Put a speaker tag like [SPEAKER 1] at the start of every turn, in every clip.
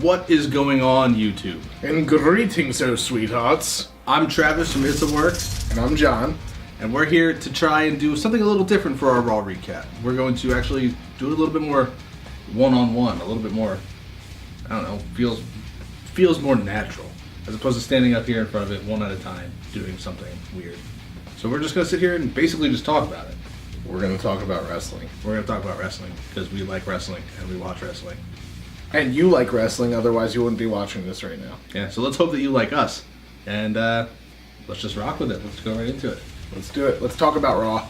[SPEAKER 1] What is going on, YouTube?
[SPEAKER 2] And greetings, oh sweethearts.
[SPEAKER 1] I'm Travis from It's a Work.
[SPEAKER 2] And I'm John.
[SPEAKER 1] And we're here to try and do something a little different for our Raw recap. We're going to actually do it a little bit more one-on-one, a little bit more, I don't know, feels more natural, as opposed to standing up here in front of it one at a time, doing something weird. So we're just going to sit here and basically just talk about it.
[SPEAKER 2] We're going to talk about wrestling.
[SPEAKER 1] We're going to talk about wrestling, because we like wrestling, and we watch wrestling.
[SPEAKER 2] And you like wrestling, otherwise you wouldn't be watching this right now.
[SPEAKER 1] Yeah, so let's hope that you like us. And let's just rock with it. Let's go right into it.
[SPEAKER 2] Let's do it. Let's talk about Raw.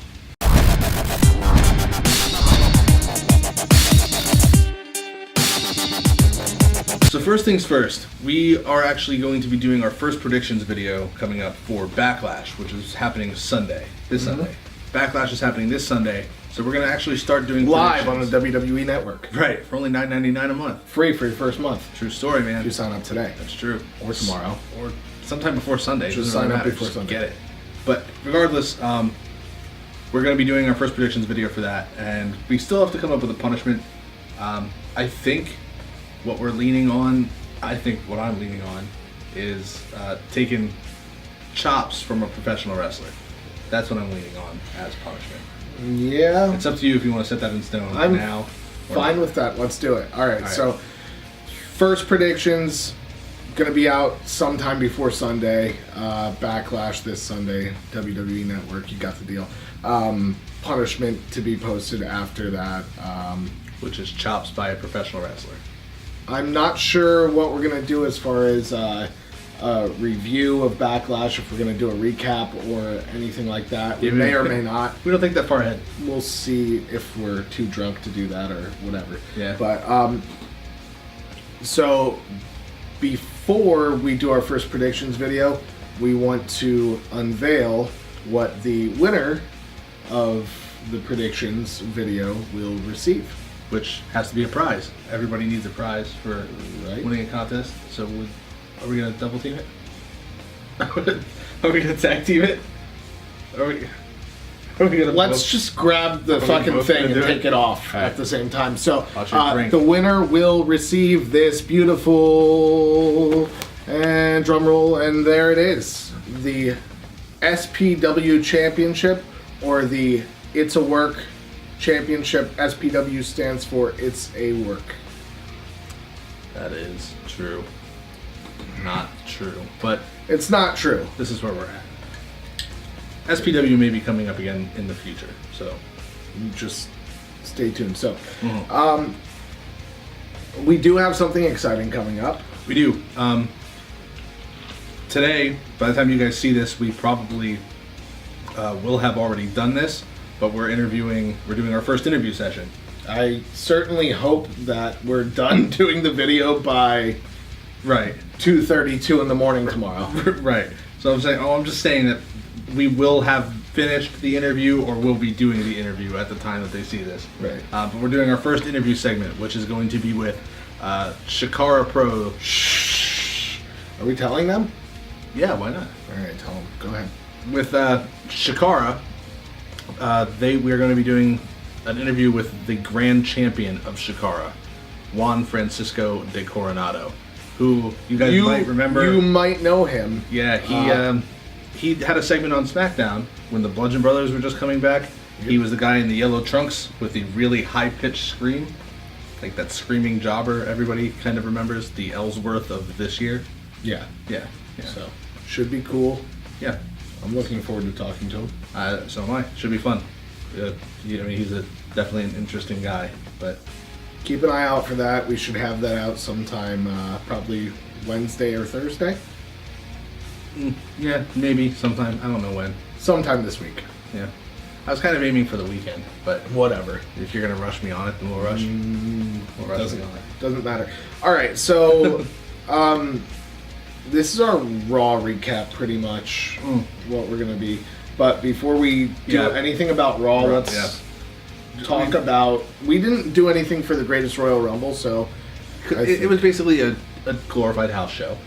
[SPEAKER 1] So first things first, we are actually going to be doing our first predictions video coming up for Backlash, which is happening Sunday. Sunday. Backlash is happening this Sunday. So we're going to actually start doing
[SPEAKER 2] live on the WWE Network.
[SPEAKER 1] Right, for only $9.99 a month.
[SPEAKER 2] Free for your first month.
[SPEAKER 1] True story, man.
[SPEAKER 2] If you sign up today.
[SPEAKER 1] That's true.
[SPEAKER 2] Or tomorrow.
[SPEAKER 1] Or sometime before Sunday.
[SPEAKER 2] Just sign up before Sunday.
[SPEAKER 1] Get it. But regardless, we're going to be doing our first predictions video for that. And we still have to come up with a punishment. I think what I'm leaning on is taking chops from a professional wrestler. That's what I'm leaning on as punishment.
[SPEAKER 2] Yeah.
[SPEAKER 1] It's up to you if you want to set that in stone now.
[SPEAKER 2] Fine with that. Let's do it. All right. So, first predictions going to be out sometime before Sunday. Backlash this Sunday. WWE Network. You got the deal. Punishment to be posted after that.
[SPEAKER 1] Which is chops by a professional wrestler.
[SPEAKER 2] I'm not sure what we're going to do as far as a review of Backlash, if we're going to do a recap or anything like that. We may or may not.
[SPEAKER 1] We don't think that far ahead.
[SPEAKER 2] We'll see if we're too drunk to do that or whatever.
[SPEAKER 1] Yeah.
[SPEAKER 2] But, so before we do our first predictions video, we want to unveil what the winner of the predictions video will receive.
[SPEAKER 1] Which has to be a prize. Everybody needs a prize for winning a contest. So are we going to double team it? Are we going to tag team it? Are we gonna
[SPEAKER 2] Let's just grab the fucking thing and take it off at the same time. So the winner will receive this beautiful, and drum roll, and there it is. The SPW Championship, or the It's a Work Championship. SPW stands for It's a Work.
[SPEAKER 1] That is true. Not true. But
[SPEAKER 2] it's not true.
[SPEAKER 1] This is where we're at. SPW may be coming up again in the future, so
[SPEAKER 2] just stay tuned. So, we do have something exciting coming up.
[SPEAKER 1] We do. Today, by the time you guys see this, we probably will have already done this. But we're doing our first interview session.
[SPEAKER 2] I certainly hope that we're done doing the video by 2:32 in the morning tomorrow.
[SPEAKER 1] Right. So I'm just saying that we will have finished the interview, or we'll be doing the interview at the time that they see this.
[SPEAKER 2] Right.
[SPEAKER 1] But we're doing our first interview segment, which is going to be with Shakara Pro.
[SPEAKER 2] Shh. Are we telling them?
[SPEAKER 1] Yeah, why not?
[SPEAKER 2] All right, tell them. Go ahead.
[SPEAKER 1] With Shakara. We are going to be doing an interview with the grand champion of Shakara, Juan Francisco de Coronado, who you guys might remember.
[SPEAKER 2] You might know him.
[SPEAKER 1] Yeah, he had a segment on SmackDown when the Bludgeon Brothers were just coming back. Yep. He was the guy in the yellow trunks with the really high-pitched scream, like that screaming jobber everybody kind of remembers, the Ellsworth of this year.
[SPEAKER 2] Yeah.
[SPEAKER 1] So
[SPEAKER 2] should be cool.
[SPEAKER 1] Yeah.
[SPEAKER 2] I'm looking forward to talking to him.
[SPEAKER 1] So am I. Should be fun. He's definitely an interesting guy. But
[SPEAKER 2] keep an eye out for that. We should have that out sometime, probably Wednesday or Thursday.
[SPEAKER 1] Yeah, maybe sometime. I don't know when.
[SPEAKER 2] Sometime this week.
[SPEAKER 1] Yeah. I was kind of aiming for the weekend, but
[SPEAKER 2] whatever.
[SPEAKER 1] If you're gonna rush me on it, then we'll rush. We'll rush me on it.
[SPEAKER 2] Doesn't matter. All right, so this is our Raw recap, pretty much, what we're going to be. But before we do anything about Raw, let's talk about... We didn't do anything for the Greatest Royal Rumble, so...
[SPEAKER 1] It was basically a glorified house show,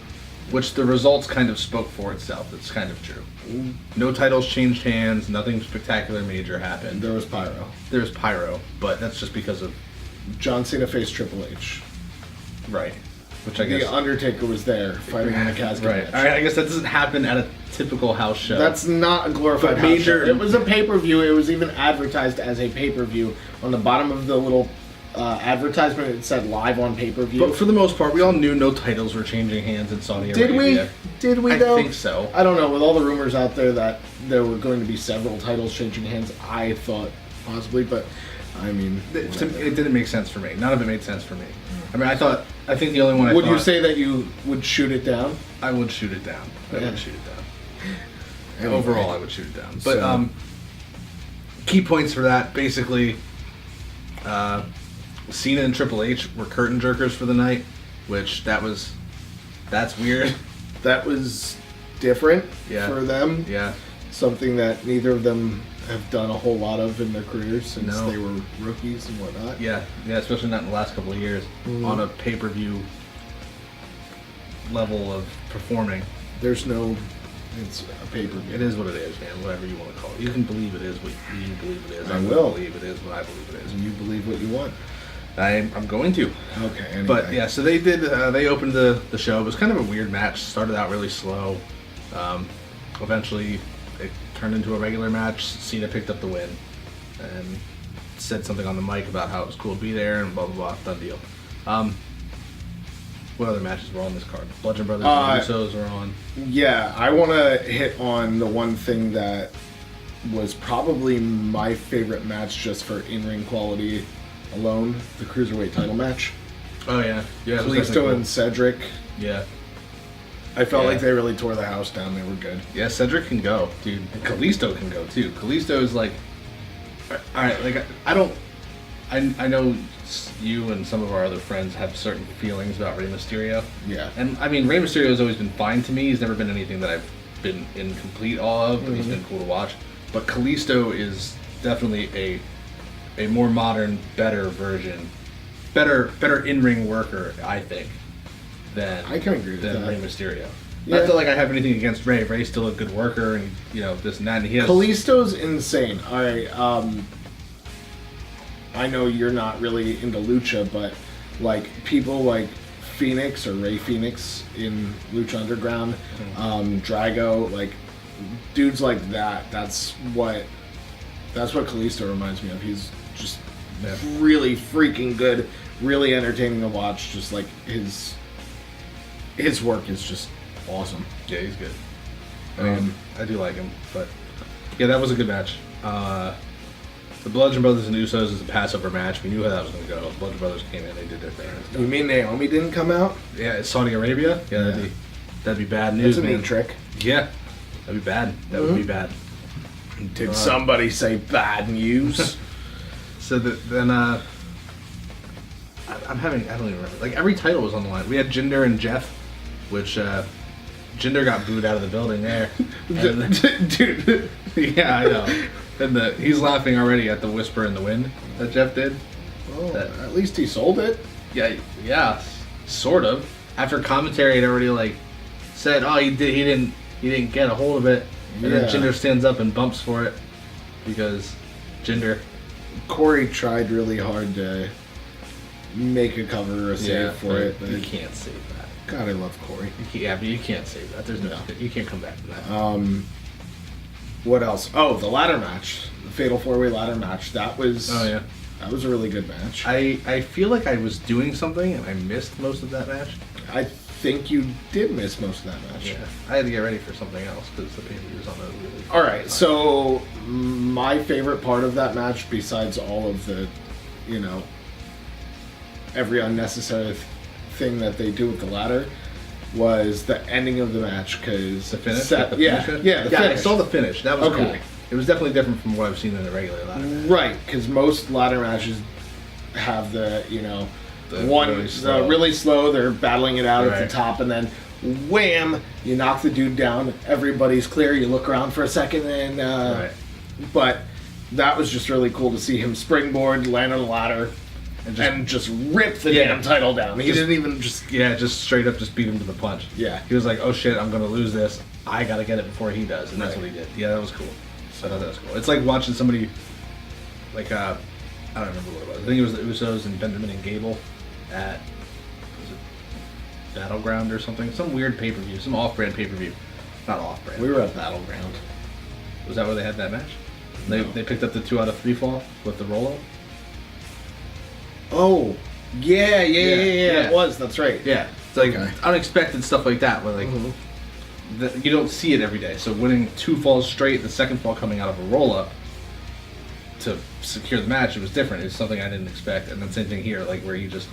[SPEAKER 1] which the results kind of spoke for itself. It's kind of true. No titles changed hands, nothing spectacular major happened.
[SPEAKER 2] There was pyro.
[SPEAKER 1] There was pyro, but that's just because of...
[SPEAKER 2] John Cena faced Triple H.
[SPEAKER 1] Right. Which I guess...
[SPEAKER 2] The Undertaker was there fighting in a casket
[SPEAKER 1] match. All right, I guess that doesn't happen at a typical house show.
[SPEAKER 2] That's not a glorified house show. It was a pay-per-view. It was even advertised as a pay-per-view. On the bottom of the little advertisement, it said live on pay-per-view.
[SPEAKER 1] But for the most part, we all knew no titles were changing hands in Saudi Arabia.
[SPEAKER 2] Did we though?
[SPEAKER 1] I think so.
[SPEAKER 2] I don't know. With all the rumors out there that there were going to be several titles changing hands, I thought possibly, but I mean...
[SPEAKER 1] It didn't make sense for me. None of it made sense for me. I mean, I think the only one
[SPEAKER 2] Would you say that you would shoot it down?
[SPEAKER 1] I would shoot it down. I would shoot it down. Anyway. Overall, I would shoot it down. But key points for that, basically, Cena and Triple H were curtain jerkers for the night, which that's weird.
[SPEAKER 2] That was different for them.
[SPEAKER 1] Yeah.
[SPEAKER 2] Something that neither of them have done a whole lot of in their careers since they were rookies and whatnot.
[SPEAKER 1] Yeah, especially not in the last couple of years on a pay-per-view level of performing.
[SPEAKER 2] It's a pay-per-view.
[SPEAKER 1] It is what it is, man. Whatever you want to call it. You can believe it is what you believe it is.
[SPEAKER 2] I will
[SPEAKER 1] believe it is what I believe it is.
[SPEAKER 2] And you believe what you want.
[SPEAKER 1] I'm going to.
[SPEAKER 2] Okay. Anyway.
[SPEAKER 1] But yeah, so they did. They opened the show. It was kind of a weird match. Started out really slow. Eventually, it turned into a regular match. Cena picked up the win, and said something on the mic about how it was cool to be there and blah blah blah. Done deal. What other matches were on this card? Bludgeon Brothers and Usos were on.
[SPEAKER 2] Yeah, I want to hit on the one thing that was probably my favorite match just for in-ring quality alone, the Cruiserweight title match.
[SPEAKER 1] Oh, yeah.
[SPEAKER 2] Kalisto and Cedric.
[SPEAKER 1] Yeah.
[SPEAKER 2] I felt like they really tore the house down. They were good.
[SPEAKER 1] Yeah, Cedric can go, dude. And Kalisto can go, too. Kalisto is like... Alright, like, I know you and some of our other friends have certain feelings about Rey Mysterio.
[SPEAKER 2] Yeah.
[SPEAKER 1] And, I mean, Rey Mysterio has always been fine to me. He's never been anything that I've been in complete awe of, but he's been cool to watch. But Kalisto is definitely a more modern, better version, better in-ring worker, I think, than
[SPEAKER 2] I can agree with that.
[SPEAKER 1] Rey Mysterio.
[SPEAKER 2] Yeah.
[SPEAKER 1] Not that like I have anything against Rey. Rey's still a good worker, and this and that. And he has
[SPEAKER 2] Kalisto's insane. All right, I know you're not really into lucha, but like people like Phoenix or Rey Phoenix in Lucha Underground, Drago, like dudes like that. That's what Kalisto reminds me of. He's just really freaking good, really entertaining to watch. Just like his work is just awesome.
[SPEAKER 1] Yeah, he's good. I do like him, but yeah, that was a good match. The Bludgeon Brothers and Usos is a Passover match. We knew how that was going to go. The Bludgeon Brothers came in, they did their thing.
[SPEAKER 2] You mean Naomi didn't come out?
[SPEAKER 1] Yeah, it's Saudi Arabia. Yeah, that'd be bad news.
[SPEAKER 2] That's a neat trick.
[SPEAKER 1] Yeah, that'd be bad. That would be bad.
[SPEAKER 2] Did somebody say bad news?
[SPEAKER 1] So then I don't even remember. Like every title was on the line. We had Jinder and Jeff, which Jinder got booed out of the building there.
[SPEAKER 2] Dude.
[SPEAKER 1] Yeah, I know. And he's laughing already at the whisper in the wind that Jeff did.
[SPEAKER 2] Oh, at least he sold it.
[SPEAKER 1] Yeah, sort of. After commentary had already said, oh, he didn't get a hold of it, and then Jinder stands up and bumps for it because Jinder.
[SPEAKER 2] Corey tried really hard to make a cover or a save for it, but
[SPEAKER 1] you can't save that.
[SPEAKER 2] God, I love Corey.
[SPEAKER 1] But you can't save that. There's you can't come back from that.
[SPEAKER 2] What else? Oh, the ladder match, the Fatal 4-Way ladder match. That was that was a really good match.
[SPEAKER 1] I feel like I was doing something and I missed most of that match.
[SPEAKER 2] I think you did miss most of that match.
[SPEAKER 1] Yeah, I had to get ready for something else because the pay-per-view was on a really.
[SPEAKER 2] All right, so my favorite part of that match, besides all of the, every unnecessary thing that they do with the ladder, was the ending of the match because
[SPEAKER 1] the finish.
[SPEAKER 2] The finish.
[SPEAKER 1] I saw the finish. That was cool. It was definitely different from what I've seen in a regular ladder match.
[SPEAKER 2] Right, because most ladder matches have the really slow. They're battling it out at the top, and then wham, you knock the dude down. Everybody's clear. You look around for a second, and but that was just really cool to see him springboard, land on the ladder. And just rip the damn title down. He didn't even just
[SPEAKER 1] straight up just beat him to the punch.
[SPEAKER 2] Yeah.
[SPEAKER 1] He was like, oh shit, I'm going to lose this. I got to get it before he does. And that's what he did. Yeah, that was cool. So I thought that was cool. It's like watching somebody, I don't remember what it was. I think it was the Usos and Benjamin and Gable at Battleground or something. Some weird pay-per-view. Some off-brand pay-per-view. Not off-brand.
[SPEAKER 2] We were at Battleground.
[SPEAKER 1] Was that where they had that match?
[SPEAKER 2] No.
[SPEAKER 1] They picked up the 2 out of 3 fall with the roll-up?
[SPEAKER 2] Oh. Yeah. It was. That's right.
[SPEAKER 1] Yeah. It's like unexpected stuff like that where like you don't see it every day. So winning 2 falls straight, the second fall coming out of a roll-up to secure the match, it was different. It was something I didn't expect. And then same thing here, like where he just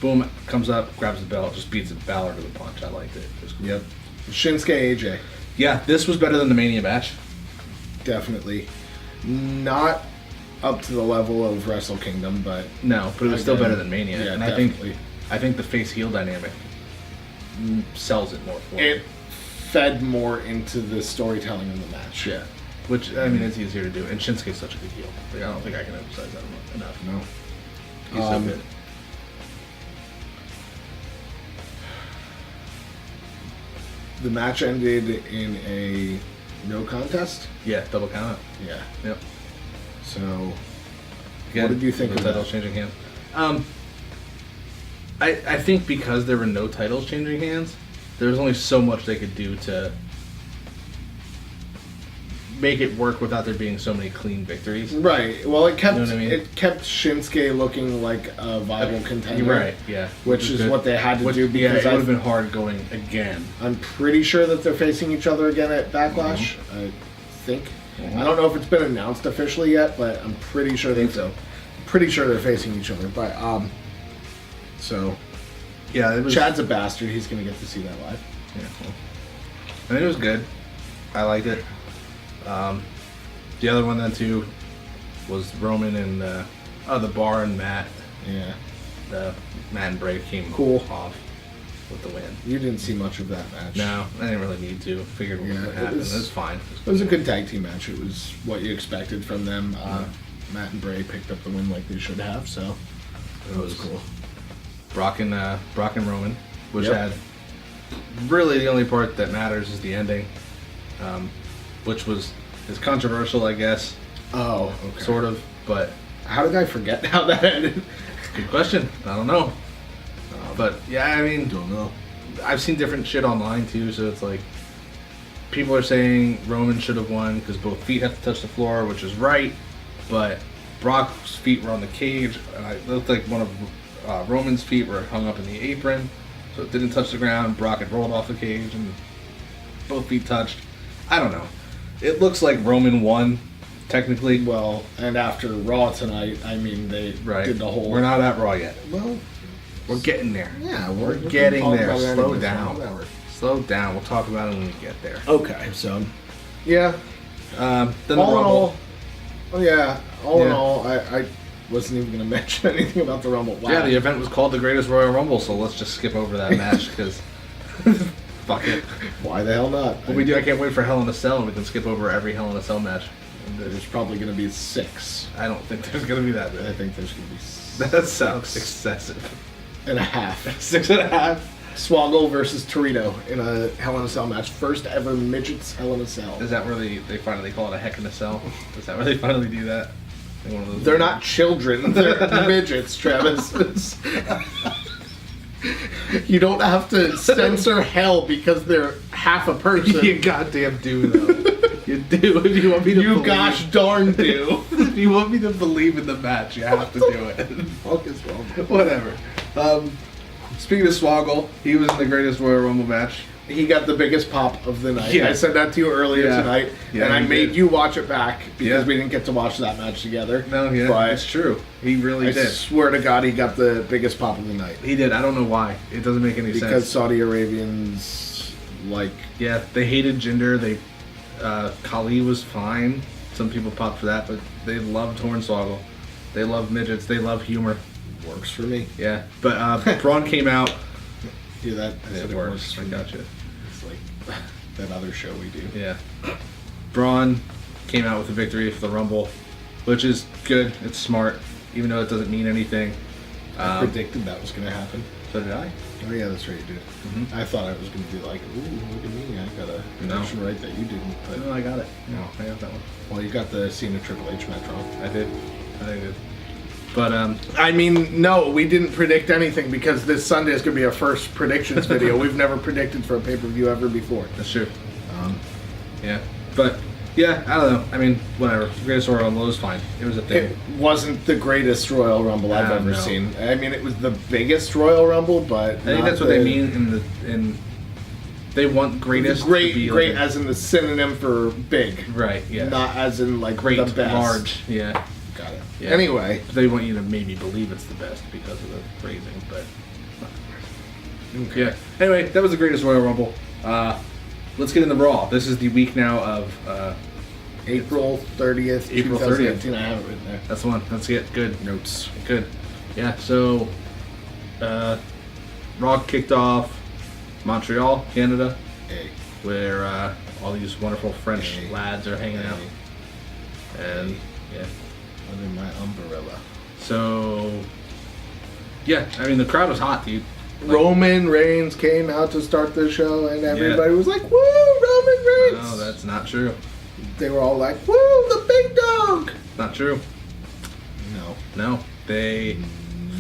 [SPEAKER 1] boom, comes up, grabs the belt, just beats Balor to the punch. I liked it. It was cool.
[SPEAKER 2] Yep. Shinsuke AJ.
[SPEAKER 1] Yeah, this was better than the Mania match.
[SPEAKER 2] Definitely. Not up to the level of Wrestle Kingdom, but
[SPEAKER 1] no, but it was still better than Mania.
[SPEAKER 2] Yeah,
[SPEAKER 1] and
[SPEAKER 2] definitely.
[SPEAKER 1] I think the face heel dynamic sells it more for me.
[SPEAKER 2] It fed more into the storytelling in the match.
[SPEAKER 1] Yeah. Which, I mean, it's easier to do. And Shinsuke's such a good heel. Like, I don't think I can emphasize that enough.
[SPEAKER 2] No.
[SPEAKER 1] He's so good.
[SPEAKER 2] The match ended in a no contest?
[SPEAKER 1] Yeah, double count out.
[SPEAKER 2] Yeah.
[SPEAKER 1] Yep.
[SPEAKER 2] So,
[SPEAKER 1] Again,
[SPEAKER 2] what did you think of that?
[SPEAKER 1] Titles changing hands. I think because there were no titles changing hands, there was only so much they could do to make it work without there being so many clean victories.
[SPEAKER 2] Right. Well, it kept
[SPEAKER 1] you know what I mean?
[SPEAKER 2] It kept Shinsuke looking like a viable contender.
[SPEAKER 1] Right. Yeah.
[SPEAKER 2] Which is what they had to do because
[SPEAKER 1] it would have been hard going again.
[SPEAKER 2] I'm pretty sure that they're facing each other again at Backlash. I think. I don't know if it's been announced officially yet, but I'm pretty sure pretty sure they're facing each other. But so
[SPEAKER 1] yeah, it was,
[SPEAKER 2] Chad's a bastard. He's gonna get to see that live.
[SPEAKER 1] Yeah. Well, I mean, it was good. I liked it. The other one then too was Roman and the Bar and Matt.
[SPEAKER 2] Yeah.
[SPEAKER 1] The Matt and Bray came off with the win.
[SPEAKER 2] You didn't see much of that match.
[SPEAKER 1] No, I didn't really need to. Figured what would happen. It was fine.
[SPEAKER 2] It was a good tag team match. It was what you expected from them. Matt and Bray picked up the win like they should have, so it was cool.
[SPEAKER 1] Brock and Roman, which had really the only part that matters is the ending, which is controversial, I guess.
[SPEAKER 2] Oh, okay.
[SPEAKER 1] Sort of, but
[SPEAKER 2] how did I forget how that ended?
[SPEAKER 1] Good question. I don't know. But yeah, I mean,
[SPEAKER 2] don't know.
[SPEAKER 1] I've seen different shit online too, so it's like people are saying Roman should have won because both feet have to touch the floor, which is right, but Brock's feet were on the cage, and it looked like one of Roman's feet were hung up in the apron, so it didn't touch the ground. Brock had rolled off the cage, and both feet touched. I don't know. It looks like Roman won, technically.
[SPEAKER 2] Well, and after Raw tonight, I mean, they did the whole...
[SPEAKER 1] We're not at Raw yet.
[SPEAKER 2] Well...
[SPEAKER 1] We're getting there.
[SPEAKER 2] Yeah,
[SPEAKER 1] we're getting there. Slow down. Slow down. We'll talk about it when we get there.
[SPEAKER 2] Okay, so... Yeah.
[SPEAKER 1] Then
[SPEAKER 2] all in all... Oh, yeah. All in all, I wasn't even going to mention anything about the Rumble. Wow.
[SPEAKER 1] Yeah, the event was called the Greatest Royal Rumble, so let's just skip over that match, because... fuck it.
[SPEAKER 2] Why the hell not?
[SPEAKER 1] Well, I can't wait for Hell in a Cell, and we can skip over every Hell in a Cell match.
[SPEAKER 2] There's probably going to be 6.
[SPEAKER 1] I don't think there's going to be that many.
[SPEAKER 2] I think there's going to be 6.
[SPEAKER 1] That sounds excessive.
[SPEAKER 2] And a half.
[SPEAKER 1] 6.5.
[SPEAKER 2] Swoggle versus Torito in a Hell in a Cell match. First ever midgets Hell in a Cell.
[SPEAKER 1] Is that where they finally call it a Heck in a Cell? Is that where they finally do that?
[SPEAKER 2] Like one of those they're not children. They're midgets, Travis. You don't have to censor hell because they're half a person.
[SPEAKER 1] You goddamn do, though. You do. If you want me to
[SPEAKER 2] you gosh darn do.
[SPEAKER 1] If you want me to believe in the match, you have to do it.
[SPEAKER 2] Fuck is wrong.
[SPEAKER 1] Whatever. Speaking of Swoggle, he was in the Greatest Royal Rumble match.
[SPEAKER 2] He got the biggest pop of the night. Yeah. I said that to you earlier tonight, and I made you watch it back because we didn't get to watch that match together.
[SPEAKER 1] No, but it's true. He really did.
[SPEAKER 2] I swear to God, he got the biggest pop of the night.
[SPEAKER 1] He did. I don't know why. It doesn't make any sense.
[SPEAKER 2] Because Saudi Arabians, like...
[SPEAKER 1] Yeah, they hated Jinder. Khali was fine. Some people popped for that, but they loved Hornswoggle. They love midgets. They love humor.
[SPEAKER 2] Works for me.
[SPEAKER 1] Yeah, but Braun came out.
[SPEAKER 2] Yeah, that
[SPEAKER 1] it works. I gotcha.
[SPEAKER 2] It's like that other show we do.
[SPEAKER 1] Yeah. Braun came out with a victory for the Rumble, which is good. It's smart, even though it doesn't mean anything.
[SPEAKER 2] I predicted that was going to happen.
[SPEAKER 1] So did I.
[SPEAKER 2] Oh yeah, that's right, you did. Mm-hmm. I thought I was going to be like, ooh, look at me, I got a prediction right that you didn't. But
[SPEAKER 1] no, I got it. No, I got that one.
[SPEAKER 2] Well, you got the Cena Triple H match wrong.
[SPEAKER 1] I did. But
[SPEAKER 2] I mean, no, we didn't predict anything because this Sunday is going to be our first predictions video. We've never predicted for a pay-per-view ever before.
[SPEAKER 1] That's true. Yeah, but yeah, I don't know. I mean, whatever. Greatest Royal Rumble was fine. It was a thing.
[SPEAKER 2] It wasn't the greatest Royal Rumble I've ever seen. I mean, it was the biggest Royal Rumble, but
[SPEAKER 1] I think that's what they mean in. They want greatest.
[SPEAKER 2] Great,
[SPEAKER 1] to be
[SPEAKER 2] great,
[SPEAKER 1] like
[SPEAKER 2] as in the synonym for big.
[SPEAKER 1] Right. Yeah.
[SPEAKER 2] Not as in like
[SPEAKER 1] great,
[SPEAKER 2] the best.
[SPEAKER 1] large. Yeah.
[SPEAKER 2] Got it.
[SPEAKER 1] Yeah.
[SPEAKER 2] Anyway,
[SPEAKER 1] they want you to maybe believe it's the best because of the phrasing, but
[SPEAKER 2] okay.
[SPEAKER 1] Yeah. Anyway, that was the greatest Royal Rumble. Let's get into Raw. This is the week now of
[SPEAKER 2] April 30th,
[SPEAKER 1] April
[SPEAKER 2] 2018. I have it written there.
[SPEAKER 1] That's the one. Let's get good
[SPEAKER 2] Notes.
[SPEAKER 1] Good. Yeah. So, Raw kicked off Montreal, Canada, where all these wonderful French lads are hanging out, and yeah.
[SPEAKER 2] Under my umbrella.
[SPEAKER 1] So, yeah, I mean, the crowd was hot, dude. Like,
[SPEAKER 2] Roman Reigns came out to start the show, and everybody was like, woo, Roman Reigns!
[SPEAKER 1] No, that's not true.
[SPEAKER 2] They were all like, woo, the big dog!
[SPEAKER 1] Not true.
[SPEAKER 2] No.
[SPEAKER 1] They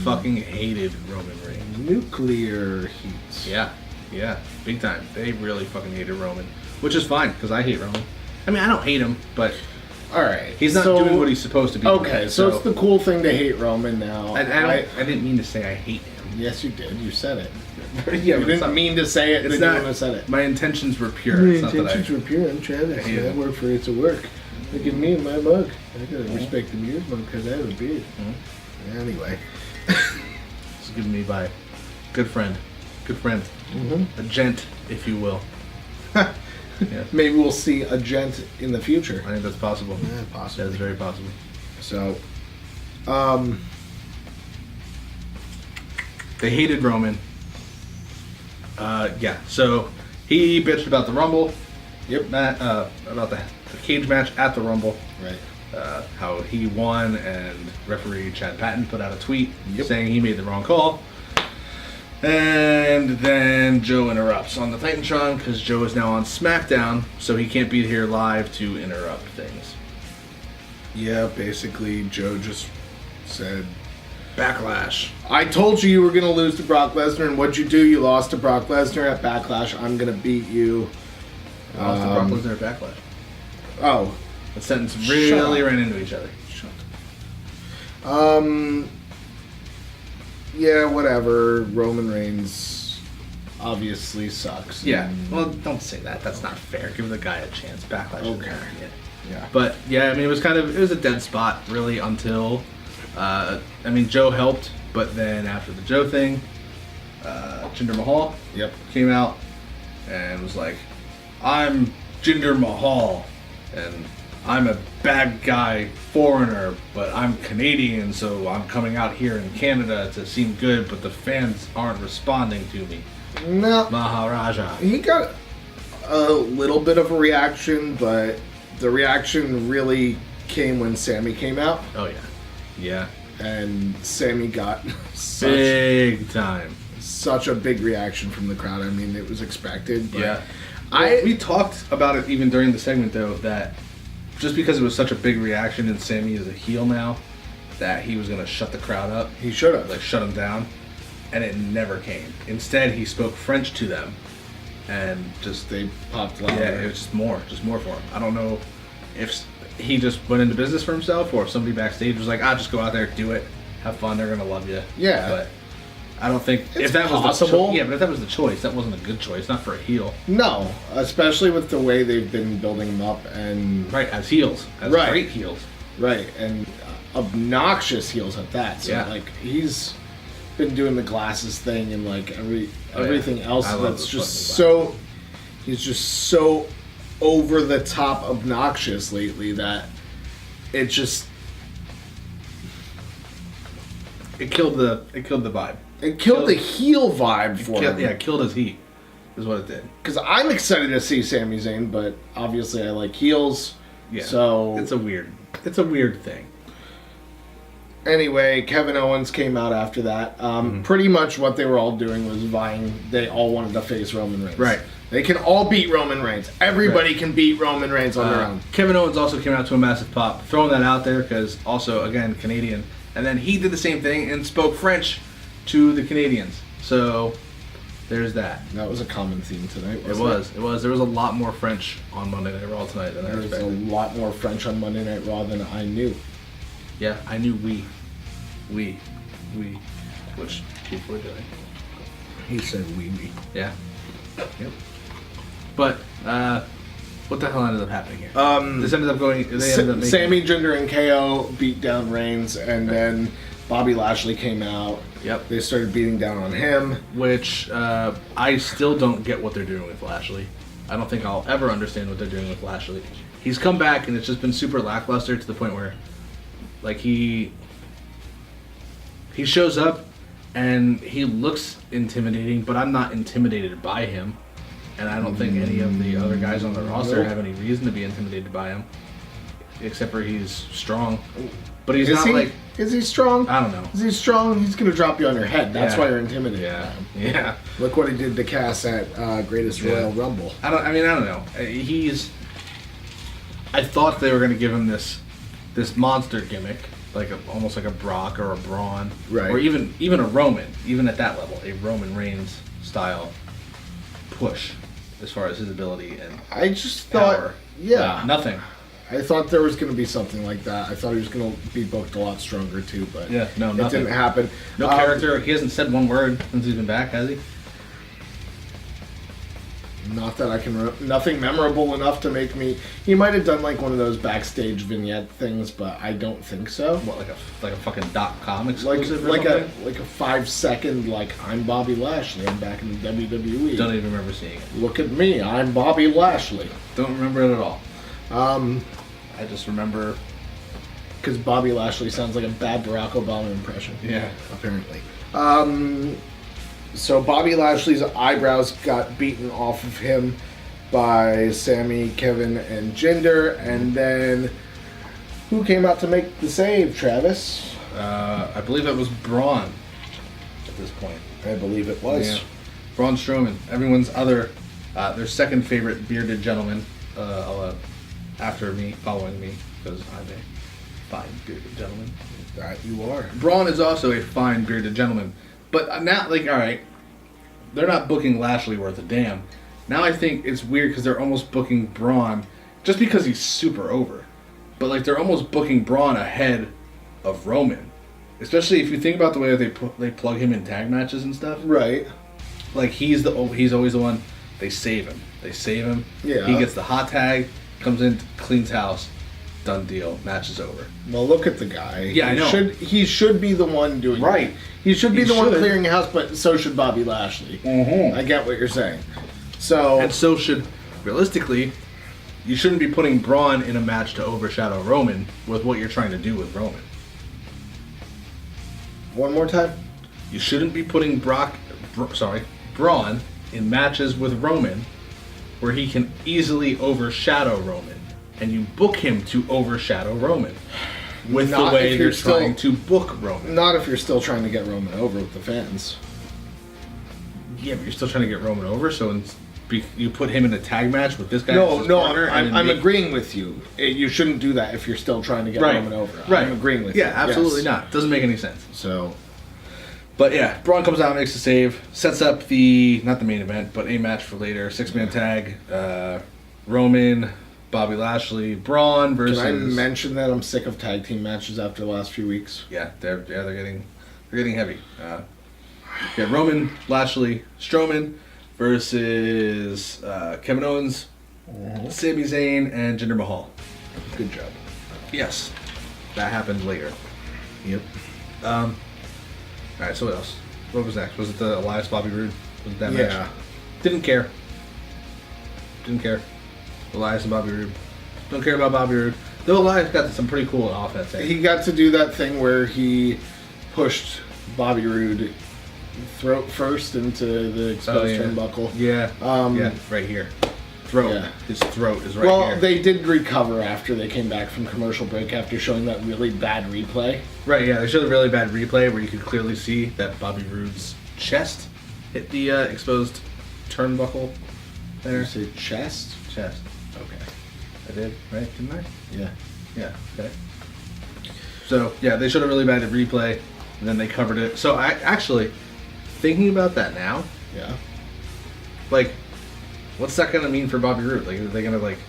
[SPEAKER 1] fucking hated Roman Reigns.
[SPEAKER 2] Nuclear heat.
[SPEAKER 1] Yeah, big time. They really fucking hated Roman, which is fine, because I hate Roman. I mean, I don't hate him, but...
[SPEAKER 2] Alright.
[SPEAKER 1] He's not doing what he's supposed to be doing.
[SPEAKER 2] Okay, so it's the cool thing to hate Roman now.
[SPEAKER 1] I didn't mean to say I hate him.
[SPEAKER 2] Yes, you did. You said it.
[SPEAKER 1] Yeah,
[SPEAKER 2] you didn't mean to say it, then you wouldn't have said it.
[SPEAKER 1] My intentions were pure.
[SPEAKER 2] My intentions were pure. I'm Travis. I work for It's a Work. Look at me and my mug. I gotta respect the beard mug because I have a beard. Mm-hmm. Anyway.
[SPEAKER 1] It's given me by good friend.
[SPEAKER 2] Mm-hmm.
[SPEAKER 1] A gent, if you will.
[SPEAKER 2] Yeah. Maybe we'll see a gent in the future.
[SPEAKER 1] I think that's possible.
[SPEAKER 2] Yeah, possible.
[SPEAKER 1] That's very possible.
[SPEAKER 2] So,
[SPEAKER 1] they hated Roman. Yeah. So he bitched about the Rumble.
[SPEAKER 2] Yep.
[SPEAKER 1] About the cage match at the Rumble.
[SPEAKER 2] Right.
[SPEAKER 1] How he won, and referee Chad Patton put out a tweet saying he made the wrong call. And then Joe interrupts on the Titantron because Joe is now on SmackDown, so he can't be here live to interrupt things.
[SPEAKER 2] Yeah, basically Joe just said,
[SPEAKER 1] Backlash.
[SPEAKER 2] I told you were going to lose to Brock Lesnar, and what'd you do? You lost to Brock Lesnar at Backlash. I'm going to beat you.
[SPEAKER 1] Lost to Brock Lesnar at Backlash.
[SPEAKER 2] Oh.
[SPEAKER 1] The sentence really ran into each other.
[SPEAKER 2] Shut up. Yeah, whatever. Roman Reigns obviously sucks.
[SPEAKER 1] Yeah. Well, don't say that. That's not fair. Give the guy a chance. Backlash.
[SPEAKER 2] Okay.
[SPEAKER 1] Yeah. But yeah, I mean, it was a dead spot really until, I mean, Joe helped, but then after the Joe thing, Jinder Mahal came out and was like, I'm Jinder Mahal, and I'm a bad guy foreigner, but I'm Canadian, so I'm coming out here in Canada to seem good, but the fans aren't responding to me.
[SPEAKER 2] No.
[SPEAKER 1] Maharaja.
[SPEAKER 2] He got a little bit of a reaction, but the reaction really came when Sami came out.
[SPEAKER 1] Oh, yeah. Yeah.
[SPEAKER 2] And Sami got
[SPEAKER 1] big time.
[SPEAKER 2] Such a big reaction from the crowd. I mean, it was expected. But
[SPEAKER 1] yeah. We talked about it even during the segment, though, that just because it was such a big reaction and Sami is a heel now, that he was going to shut the crowd up.
[SPEAKER 2] He should have.
[SPEAKER 1] Like, shut them down. And it never came. Instead, he spoke French to them. And just...
[SPEAKER 2] They popped louder.
[SPEAKER 1] Yeah, it was just more for him. I don't know if he just went into business for himself or if somebody backstage was like, just go out there, do it. Have fun, they're going to love you.
[SPEAKER 2] Yeah.
[SPEAKER 1] But I don't think...
[SPEAKER 2] It's possible.
[SPEAKER 1] Yeah, but if that was the choice, that wasn't a good choice. Not for a heel.
[SPEAKER 2] No. Especially with the way they've been building him up and...
[SPEAKER 1] Right, as heels. As great heels.
[SPEAKER 2] Right, and obnoxious heels at that. So, like, he's been doing the glasses thing and, like, everything else that's just so... He's just so over the top obnoxious lately that it just...
[SPEAKER 1] It killed the vibe.
[SPEAKER 2] It killed the heel vibe for him.
[SPEAKER 1] Yeah, it killed his heat, is what it did.
[SPEAKER 2] Because I'm excited to see Sami Zayn, but obviously I like heels.
[SPEAKER 1] Yeah.
[SPEAKER 2] So
[SPEAKER 1] it's a weird thing.
[SPEAKER 2] Anyway, Kevin Owens came out after that. Pretty much what they were all doing was vying. They all wanted to face Roman Reigns.
[SPEAKER 1] Right.
[SPEAKER 2] They can all beat Roman Reigns. Everybody can beat Roman Reigns on their own.
[SPEAKER 1] Kevin Owens also came out to a massive pop. Throwing that out there because also, again, Canadian. And then he did the same thing and spoke French to the Canadians. So there's that.
[SPEAKER 2] That was a common theme tonight,
[SPEAKER 1] It was. There was a lot more French on Monday Night Raw tonight than I expected.
[SPEAKER 2] There was a lot more French on Monday Night Raw than I knew.
[SPEAKER 1] Yeah, I knew we, which people were doing.
[SPEAKER 2] He said we.
[SPEAKER 1] Yeah. Yep. But, what the hell ended up happening here? This ended up going...
[SPEAKER 2] Sami, Jinder, and KO beat down Reigns, and then Bobby Lashley came out.
[SPEAKER 1] Yep.
[SPEAKER 2] They started beating down on him.
[SPEAKER 1] Which, I still don't get what they're doing with Lashley. I don't think I'll ever understand what they're doing with Lashley. He's come back, and it's just been super lackluster to the point where, like, he shows up, and he looks intimidating, but I'm not intimidated by him. And I don't think any of the other guys on the roster have any reason to be intimidated by him. Except for he's strong. But he's not like...
[SPEAKER 2] Is he strong?
[SPEAKER 1] I don't know.
[SPEAKER 2] Is he strong? He's going to drop you on your head. That's why you're intimidated.
[SPEAKER 1] Yeah.
[SPEAKER 2] Look what he did to Cass at Greatest Royal Rumble.
[SPEAKER 1] I don't know. I thought they were going to give him this monster gimmick. Almost like a Brock or a Braun.
[SPEAKER 2] Right.
[SPEAKER 1] Or even a Roman. Even at that level. A Roman Reigns style push. As far as his ability and
[SPEAKER 2] I just thought,
[SPEAKER 1] power.
[SPEAKER 2] Nothing. I thought there was going to be something like that. I thought he was going to be booked a lot stronger too, but
[SPEAKER 1] it
[SPEAKER 2] didn't happen.
[SPEAKER 1] No character. He hasn't said one word since he's been back, has he?
[SPEAKER 2] Not that I can. Nothing memorable enough to make me. He might have done like one of those backstage vignette things, but I don't think so.
[SPEAKER 1] What, like a fucking .com exclusive?
[SPEAKER 2] Like a 5-second I'm Bobby Lashley. I'm back in the WWE.
[SPEAKER 1] Don't even remember seeing it.
[SPEAKER 2] Look at me. I'm Bobby Lashley.
[SPEAKER 1] Don't remember it at all. I just remember
[SPEAKER 2] because Bobby Lashley sounds like a bad Barack Obama impression.
[SPEAKER 1] Yeah,
[SPEAKER 2] apparently. So Bobby Lashley's eyebrows got beaten off of him by Sami, Kevin, and Jinder, and then who came out to make the save, Travis?
[SPEAKER 1] I believe it was Braun at this point.
[SPEAKER 2] I believe it was.
[SPEAKER 1] Yeah. Braun Strowman, everyone's their second favorite bearded gentleman, after me, following me, because I'm a fine bearded gentleman.
[SPEAKER 2] That you are.
[SPEAKER 1] Braun is also a fine bearded gentleman. But now, alright, they're not booking Lashley worth a damn. Now I think it's weird because they're almost booking Braun just because he's super over. But, they're almost booking Braun ahead of Roman. Especially if you think about the way they plug him in tag matches and stuff.
[SPEAKER 2] Right.
[SPEAKER 1] He's always the one, they save him.
[SPEAKER 2] Yeah.
[SPEAKER 1] He gets the hot tag, comes in, cleans house. Done deal. Match is over.
[SPEAKER 2] Well, look at the guy.
[SPEAKER 1] Yeah, I know.
[SPEAKER 2] He should be the one doing
[SPEAKER 1] right.
[SPEAKER 2] It. He should be the one clearing the house, but so should Bobby Lashley.
[SPEAKER 1] Mm-hmm.
[SPEAKER 2] I get what you're saying.
[SPEAKER 1] And so should, realistically, you shouldn't be putting Braun in a match to overshadow Roman with what you're trying to do with Roman.
[SPEAKER 2] One more time.
[SPEAKER 1] You shouldn't be putting Braun in matches with Roman where he can easily overshadow Roman. And you book him to overshadow Roman with the way they're trying to book Roman.
[SPEAKER 2] Not if you're still trying to get Roman over with the fans.
[SPEAKER 1] Yeah, but you're still trying to get Roman over, so you put him in a tag match with this guy.
[SPEAKER 2] I'm agreeing with you. You shouldn't do that if you're still trying to get Roman over.
[SPEAKER 1] Right.
[SPEAKER 2] I'm agreeing with you.
[SPEAKER 1] Yeah, absolutely not. Doesn't make any sense.
[SPEAKER 2] So,
[SPEAKER 1] but yeah, Braun comes out, makes the save, sets up not the main event, but a match for later. 6-man tag. Roman, Bobby Lashley, Braun versus.
[SPEAKER 2] Can I mention that I'm sick of tag team matches after the last few weeks?
[SPEAKER 1] Yeah, they're getting heavy. Roman, Lashley, Strowman versus Kevin Owens, Sami Zayn, and Jinder Mahal.
[SPEAKER 2] Good job.
[SPEAKER 1] Yes, that happened later.
[SPEAKER 2] Yep.
[SPEAKER 1] All right. So what else? What was next? Was it the Elias Bobby Roode? Was it that match? Didn't care. Elias and Bobby Roode. Don't care about Bobby Roode. Though Elias got some pretty cool offense.
[SPEAKER 2] He got to do that thing where he pushed Bobby Roode throat first into the exposed turnbuckle.
[SPEAKER 1] Yeah. Right here. Throat. Yeah. His throat is right here.
[SPEAKER 2] Well, they did recover after they came back from commercial break after showing that really bad replay.
[SPEAKER 1] Right, yeah. They showed a really bad replay where you could clearly see that Bobby Roode's chest hit the exposed turnbuckle there.
[SPEAKER 2] Did you say chest?
[SPEAKER 1] Chest. Okay. I did, right? Didn't I?
[SPEAKER 2] Yeah.
[SPEAKER 1] Yeah, okay. So, yeah, they showed a really bad replay, and then they covered it. So, I actually, thinking about that now,
[SPEAKER 2] yeah,
[SPEAKER 1] like, what's that going to mean for Bobby Roode? Like, are they going to, like,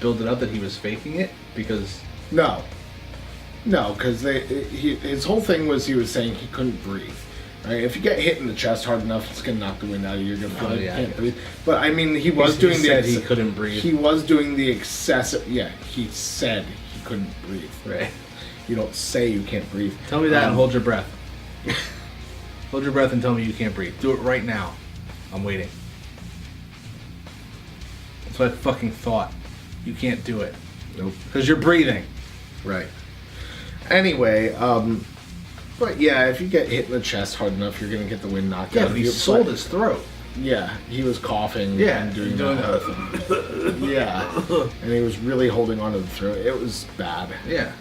[SPEAKER 1] build it up that he was faking it? Because...
[SPEAKER 2] No, because his whole thing was he was saying he couldn't breathe. Right? If you get hit in the chest hard enough, it's going to knock the wind out of you. You're going to feel like you can't breathe. But, I mean, he said
[SPEAKER 1] he couldn't breathe.
[SPEAKER 2] He was doing the excessive... Yeah, he said he couldn't breathe.
[SPEAKER 1] Right.
[SPEAKER 2] You don't say you can't breathe.
[SPEAKER 1] Tell me that and hold your breath. Hold your breath and tell me you can't breathe. Do it right now. I'm waiting. That's what I fucking thought. You can't do it.
[SPEAKER 2] Nope.
[SPEAKER 1] Because you're breathing.
[SPEAKER 2] Right. Anyway, but yeah, if you get hit in the chest hard enough, you're going to get the wind knocked out of you.
[SPEAKER 1] He sold his throat.
[SPEAKER 2] Yeah, he was coughing and doing
[SPEAKER 1] that.
[SPEAKER 2] Yeah, and he was really holding onto the throat. It was bad.
[SPEAKER 1] Yeah.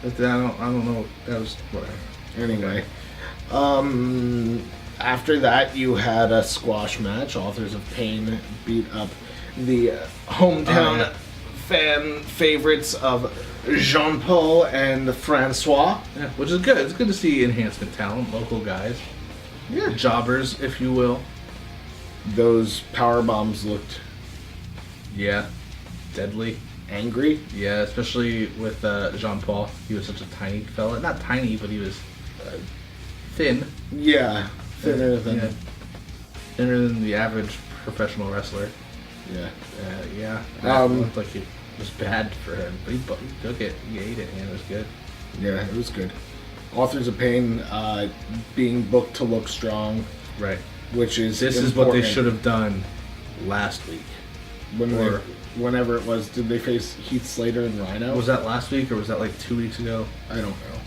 [SPEAKER 1] I don't know. That was whatever.
[SPEAKER 2] Anyway, after that, you had a squash match. Authors of Pain beat up the hometown fan favorites of Jean-Paul and Francois.
[SPEAKER 1] Yeah, which is good. It's good to see enhancement talent, local guys.
[SPEAKER 2] Yeah.
[SPEAKER 1] Jobbers, if you will.
[SPEAKER 2] Those power bombs looked...
[SPEAKER 1] Yeah. Deadly.
[SPEAKER 2] Angry.
[SPEAKER 1] Yeah, especially with Jean-Paul. He was such a tiny fella. Not tiny, but he was thin.
[SPEAKER 2] Yeah. Thinner than
[SPEAKER 1] the average professional wrestler.
[SPEAKER 2] Yeah.
[SPEAKER 1] It looked like it was bad for him, but he took it. He ate it, and it was good.
[SPEAKER 2] Yeah, it was good. Authors of Pain being booked to look strong.
[SPEAKER 1] Right.
[SPEAKER 2] Which is
[SPEAKER 1] This is what they should have done last week.
[SPEAKER 2] Whenever it was, did they face Heath Slater and Rhino?
[SPEAKER 1] Was that last week, or was that like 2 weeks ago?
[SPEAKER 2] I don't know.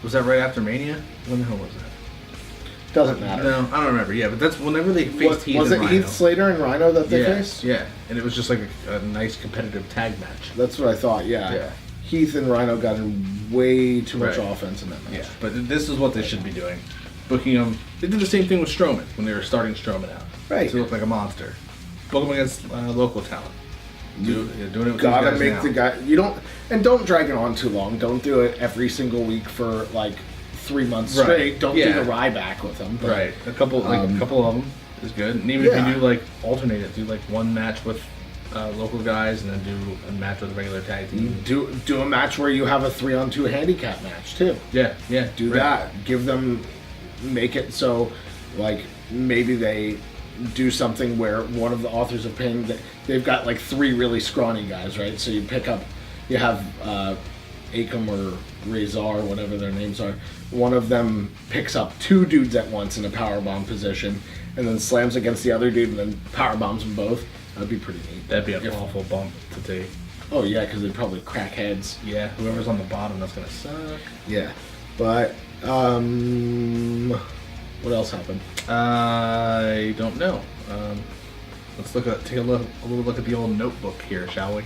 [SPEAKER 1] Was that right after Mania? When the hell was that?
[SPEAKER 2] Doesn't matter.
[SPEAKER 1] No, I don't remember. Yeah, but that's whenever they faced Heath and Rhino.
[SPEAKER 2] Was it Heath Slater and Rhino that they faced?
[SPEAKER 1] Yeah, and it was just like a nice competitive tag match.
[SPEAKER 2] That's what I thought, yeah. Heath and Rhino got in way too much offense in that match.
[SPEAKER 1] Yeah, but this is what they should be doing. Booking him. They did the same thing with Strowman when they were starting Strowman out.
[SPEAKER 2] Right.
[SPEAKER 1] To look like a monster. Book him against local talent. Doing it with
[SPEAKER 2] gotta
[SPEAKER 1] these guys
[SPEAKER 2] make
[SPEAKER 1] now.
[SPEAKER 2] the guy. Don't drag it on too long. Don't do it every single week for like 3 months straight. Don't do the Ryback with them. But,
[SPEAKER 1] right. A couple of them is good. And even if you do like alternate it, do like one match with local guys and then do a match with a regular tag team.
[SPEAKER 2] Do a match where you have a 3-on-2 handicap match too.
[SPEAKER 1] Yeah.
[SPEAKER 2] Do that. Give them. Make it so, like, maybe they do something where one of the Authors of Pain, they've got like 3 really scrawny guys, right? So you have Akam or Razor, whatever their names are. One of them picks up 2 dudes at once in a powerbomb position and then slams against the other dude and then powerbombs them both. That'd be pretty neat.
[SPEAKER 1] That'd be an awful bump to take.
[SPEAKER 2] Oh yeah, because they'd probably crack heads.
[SPEAKER 1] Yeah, whoever's on the bottom, that's gonna suck.
[SPEAKER 2] Yeah, but what else happened?
[SPEAKER 1] I don't know. Let's take a little look at the old notebook here, shall we?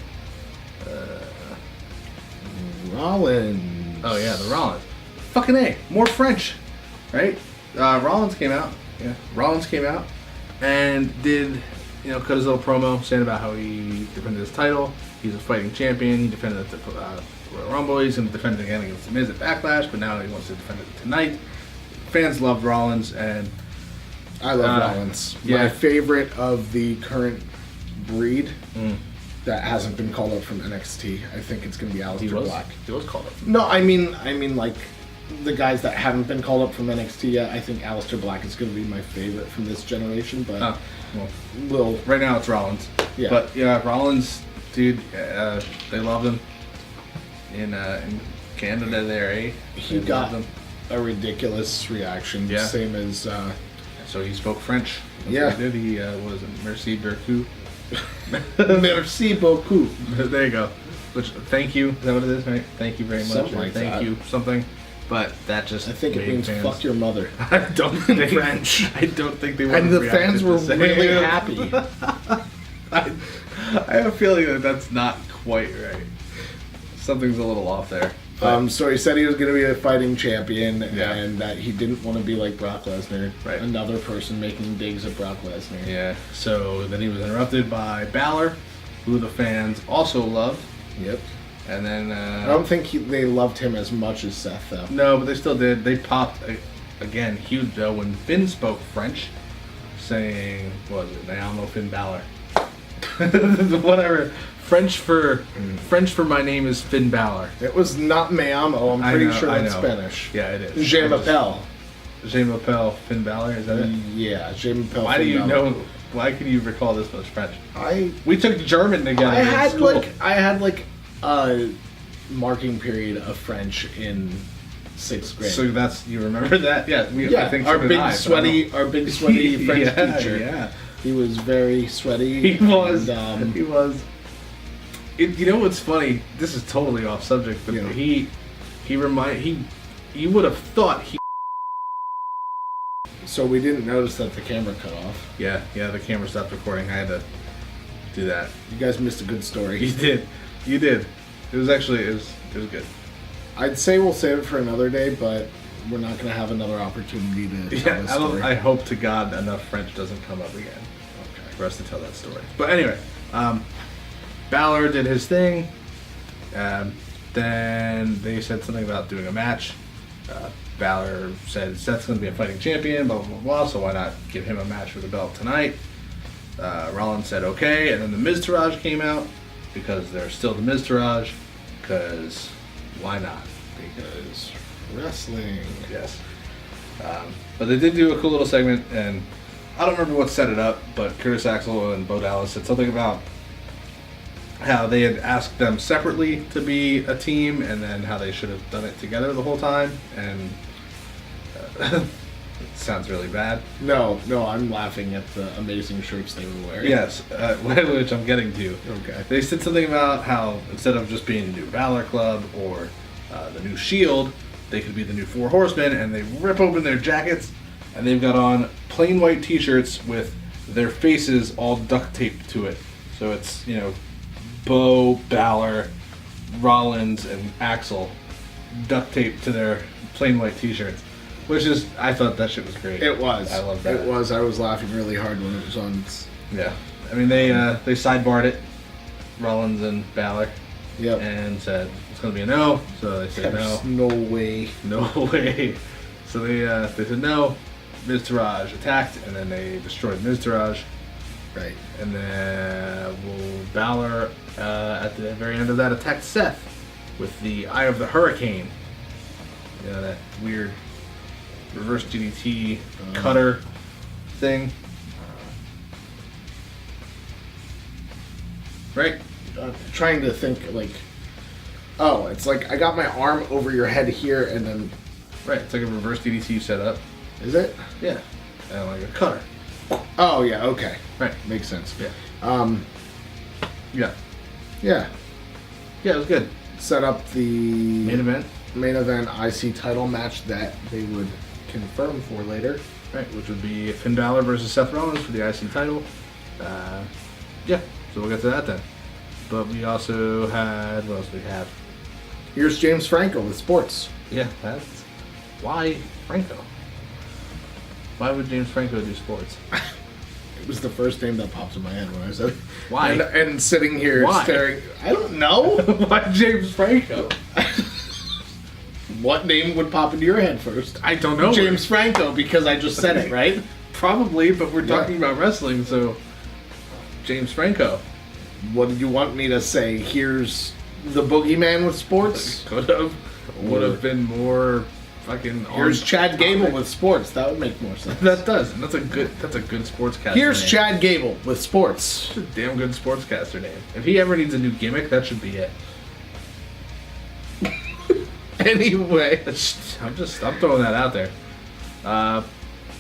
[SPEAKER 2] Rollins.
[SPEAKER 1] Oh yeah, the Rollins. Fucking A, more French, right? Rollins came out. Yeah, Rollins came out and did cut his little promo saying about how he defended his title. He's a fighting champion. He defended it at the Royal Rumble. He's going to defend it again against Miz at Backlash, but now he wants to defend it tonight. Fans love Rollins, and
[SPEAKER 2] I love Rollins. My favorite of the current breed that hasn't been called up from NXT. I think it's going to be Aleister Black.
[SPEAKER 1] He was called up.
[SPEAKER 2] No, I mean like the guys that haven't been called up from NXT yet. I think Aleister Black is going to be my favorite from this generation, but
[SPEAKER 1] right now it's Rollins.
[SPEAKER 2] Yeah.
[SPEAKER 1] But yeah, Rollins, dude, they love him in Canada there, eh?
[SPEAKER 2] He got a ridiculous reaction, same as...
[SPEAKER 1] so he spoke French.
[SPEAKER 2] That's
[SPEAKER 1] what he did. He was merci beaucoup.
[SPEAKER 2] Merci beaucoup.
[SPEAKER 1] There you go. Which, thank you. Is that what it is, right? Thank you very much.
[SPEAKER 2] Something like
[SPEAKER 1] thank you, something. But that just
[SPEAKER 2] I think it means fuck your mother.
[SPEAKER 1] I don't think
[SPEAKER 2] French.
[SPEAKER 1] I don't think they would.
[SPEAKER 2] And the fans were really happy.
[SPEAKER 1] I have a feeling that's not quite right. Something's a little off there.
[SPEAKER 2] So he said he was going to be a fighting champion and that he didn't want to be like Brock Lesnar.
[SPEAKER 1] Right.
[SPEAKER 2] Another person making digs at Brock Lesnar.
[SPEAKER 1] Yeah. So then he was interrupted by Balor, who the fans also loved.
[SPEAKER 2] Yep.
[SPEAKER 1] And then
[SPEAKER 2] I don't think they loved him as much as Seth, though.
[SPEAKER 1] No, but they still did. They popped again huge though when Finn spoke French, saying, "What was it? Now Finn Balor." Whatever. French for my name is Finn Balor.
[SPEAKER 2] It was not me amo. I'm pretty sure that's Spanish.
[SPEAKER 1] Yeah, it is.
[SPEAKER 2] Je m'appelle.
[SPEAKER 1] Je m'appelle Finn Balor. Is that it?
[SPEAKER 2] Yeah, Je m'appelle.
[SPEAKER 1] Why
[SPEAKER 2] Finn
[SPEAKER 1] do you
[SPEAKER 2] Balor.
[SPEAKER 1] know? Why can you recall this much French?
[SPEAKER 2] We
[SPEAKER 1] took German together.
[SPEAKER 2] I had a marking period of French in 6th grade.
[SPEAKER 1] So you remember that? Yeah, I think
[SPEAKER 2] our big sweaty French teacher.
[SPEAKER 1] Yeah,
[SPEAKER 2] he was very sweaty.
[SPEAKER 1] He was.
[SPEAKER 2] And,
[SPEAKER 1] he was. You know what's funny? This is totally off subject, but you would have thought he.
[SPEAKER 2] So we didn't notice that the camera cut off.
[SPEAKER 1] Yeah, the camera stopped recording. I had to do that.
[SPEAKER 2] You guys missed a good story.
[SPEAKER 1] You did. It was good.
[SPEAKER 2] I'd say we'll save it for another day, but we're not going to have another opportunity to tell this story.
[SPEAKER 1] I hope to God enough French doesn't come up again for us to tell that story. But anyway, Balor did his thing. Then they said something about doing a match. Balor said Seth's going to be a fighting champion, blah, blah, blah, blah, so why not give him a match for the belt tonight? Rollins said okay, and then the Miztourage came out because they're still the Miztourage, because why not?
[SPEAKER 2] Because wrestling.
[SPEAKER 1] Yes. But they did do a cool little segment, and I don't remember what set it up, but Curtis Axel and Bo Dallas said something about how they had asked them separately to be a team, and then how they should have done it together the whole time, and it sounds really bad.
[SPEAKER 2] No, I'm laughing at the amazing shirts they were wearing.
[SPEAKER 1] Yes, which I'm getting to.
[SPEAKER 2] Okay.
[SPEAKER 1] They said something about how instead of just being the new Balor Club or the new Shield, they could be the new Four Horsemen, and they rip open their jackets, and they've got on plain white t-shirts with their faces all duct taped to it. So it's, Bo, Balor, Rollins, and Axel duct taped to their plain white t-shirts. Which is, I thought that shit was great.
[SPEAKER 2] It was.
[SPEAKER 1] I love that.
[SPEAKER 2] It was. I was laughing really hard when it was on.
[SPEAKER 1] Yeah. I mean, they sidebarred it, Rollins and Balor.
[SPEAKER 2] Yep.
[SPEAKER 1] And said it's going to be a no. So they said
[SPEAKER 2] There's no way.
[SPEAKER 1] No way. So they said no. Miztourage attacked, and then they destroyed Miztourage.
[SPEAKER 2] Right.
[SPEAKER 1] And then Balor, at the very end of that, attacked Seth with the Eye of the Hurricane. That weird reverse DDT cutter thing. Right?
[SPEAKER 2] Trying to think, it's like I got my arm over your head here, and then...
[SPEAKER 1] Right, it's like a reverse DDT setup.
[SPEAKER 2] Is it?
[SPEAKER 1] Yeah. And like a cutter.
[SPEAKER 2] Oh, yeah, okay.
[SPEAKER 1] Right.
[SPEAKER 2] Makes sense.
[SPEAKER 1] Yeah.
[SPEAKER 2] Yeah.
[SPEAKER 1] Yeah, it was good.
[SPEAKER 2] Set up the...
[SPEAKER 1] Main event
[SPEAKER 2] IC title match that they would confirm for later.
[SPEAKER 1] Right, which would be Finn Balor versus Seth Rollins for the IC title. So we'll get to that then. But we also had... What else do we have?
[SPEAKER 2] Here's James Franco with sports.
[SPEAKER 1] Yeah, that's... Why Franco? Why would James Franco do sports?
[SPEAKER 2] It was the first name that popped in my head when I said...
[SPEAKER 1] Why?
[SPEAKER 2] And sitting here staring... I don't know.
[SPEAKER 1] Why James Franco?
[SPEAKER 2] What name would pop into your head first?
[SPEAKER 1] I don't know.
[SPEAKER 2] James Franco, because I just said it, right?
[SPEAKER 1] Probably, but we're talking about wrestling, so... James Franco.
[SPEAKER 2] What did you want me to say? Here's the boogeyman with sports?
[SPEAKER 1] Could have. Would have been more fucking...
[SPEAKER 2] Here's Chad Gable with sports. That would make more sense.
[SPEAKER 1] That does. And that's a good sportscaster
[SPEAKER 2] Here's
[SPEAKER 1] name.
[SPEAKER 2] Chad Gable with sports.
[SPEAKER 1] That's a damn good sportscaster name. If he ever needs a new gimmick, that should be it.
[SPEAKER 2] Anyway.
[SPEAKER 1] I'm throwing that out there.
[SPEAKER 2] I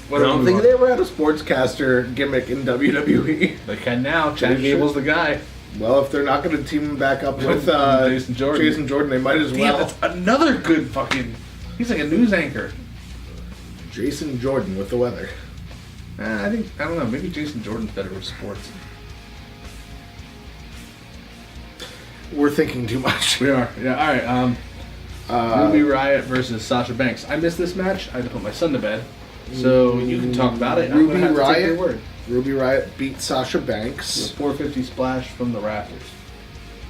[SPEAKER 2] don't think they ever had a sportscaster gimmick in WWE.
[SPEAKER 1] They can now. Chad Gable's the guy.
[SPEAKER 2] Well, if they're not going to team him back up with Jason Jordan, they might as well.
[SPEAKER 1] That's another good fucking... He's like a news anchor.
[SPEAKER 2] Jason Jordan with the weather.
[SPEAKER 1] I don't know. Maybe Jason Jordan's better with sports.
[SPEAKER 2] We're thinking too much.
[SPEAKER 1] We are. Yeah. All right. Ruby Riott versus Sasha Banks. I missed this match. I had to put my son to bed. So you can talk about it.
[SPEAKER 2] Ruby Riott beat Sasha Banks.
[SPEAKER 1] With a 450 splash from the rafters.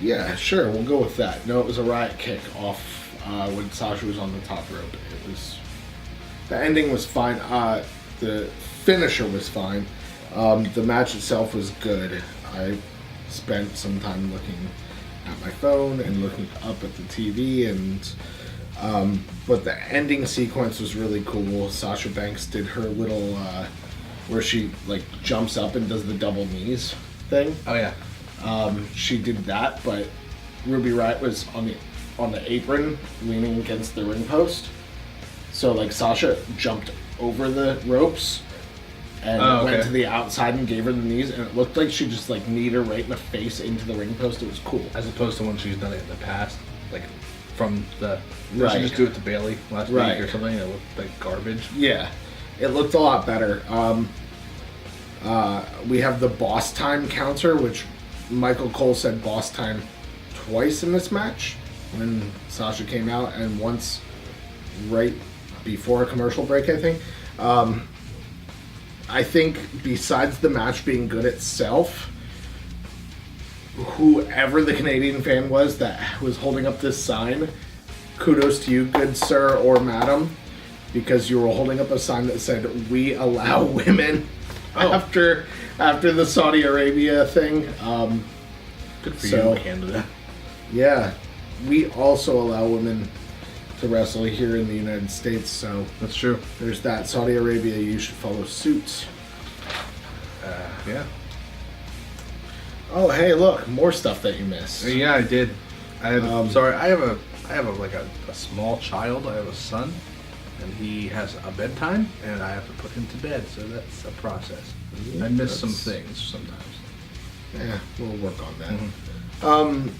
[SPEAKER 2] Yeah, sure, we'll go with that. No, it was a riot kick off when Sasha was on the top rope. The ending was fine. The finisher was fine. The match itself was good. I spent some time looking at my phone and looking up at the TV, and but the ending sequence was really cool. Sasha Banks did her little where she like jumps up and does the double knees thing.
[SPEAKER 1] Oh yeah.
[SPEAKER 2] She did that, but Ruby Riott was on the apron leaning against the ring post. So like Sasha jumped over the ropes and went to the outside and gave her the knees, and it looked like she just like kneed her right in the face into the ring post. It was cool.
[SPEAKER 1] As opposed to when she's done it in the past, like from the did she just do it to Bailey last week or something? It looked like garbage.
[SPEAKER 2] Yeah, it looked a lot better. We have the boss time counter, which Michael Cole said boss time twice in this match when Sasha came out, and once right before a commercial break, I think. I think besides the match being good itself, whoever the Canadian fan was that was holding up this sign, kudos to you, good sir or madam, because you were holding up a sign that said, "We allow women." After the Saudi Arabia thing.
[SPEAKER 1] Good for you, Canada.
[SPEAKER 2] Yeah. We also allow women to wrestle here in the United States, so
[SPEAKER 1] that's true.
[SPEAKER 2] There's that. Saudi Arabia, you should follow suit.
[SPEAKER 1] Yeah.
[SPEAKER 2] Oh, hey, look, more stuff that you missed.
[SPEAKER 1] Yeah, I did. Sorry, I have a small child. I have a son, and he has a bedtime, and I have to put him to bed. So that's a process. I miss some things sometimes.
[SPEAKER 2] Yeah, we'll work on that.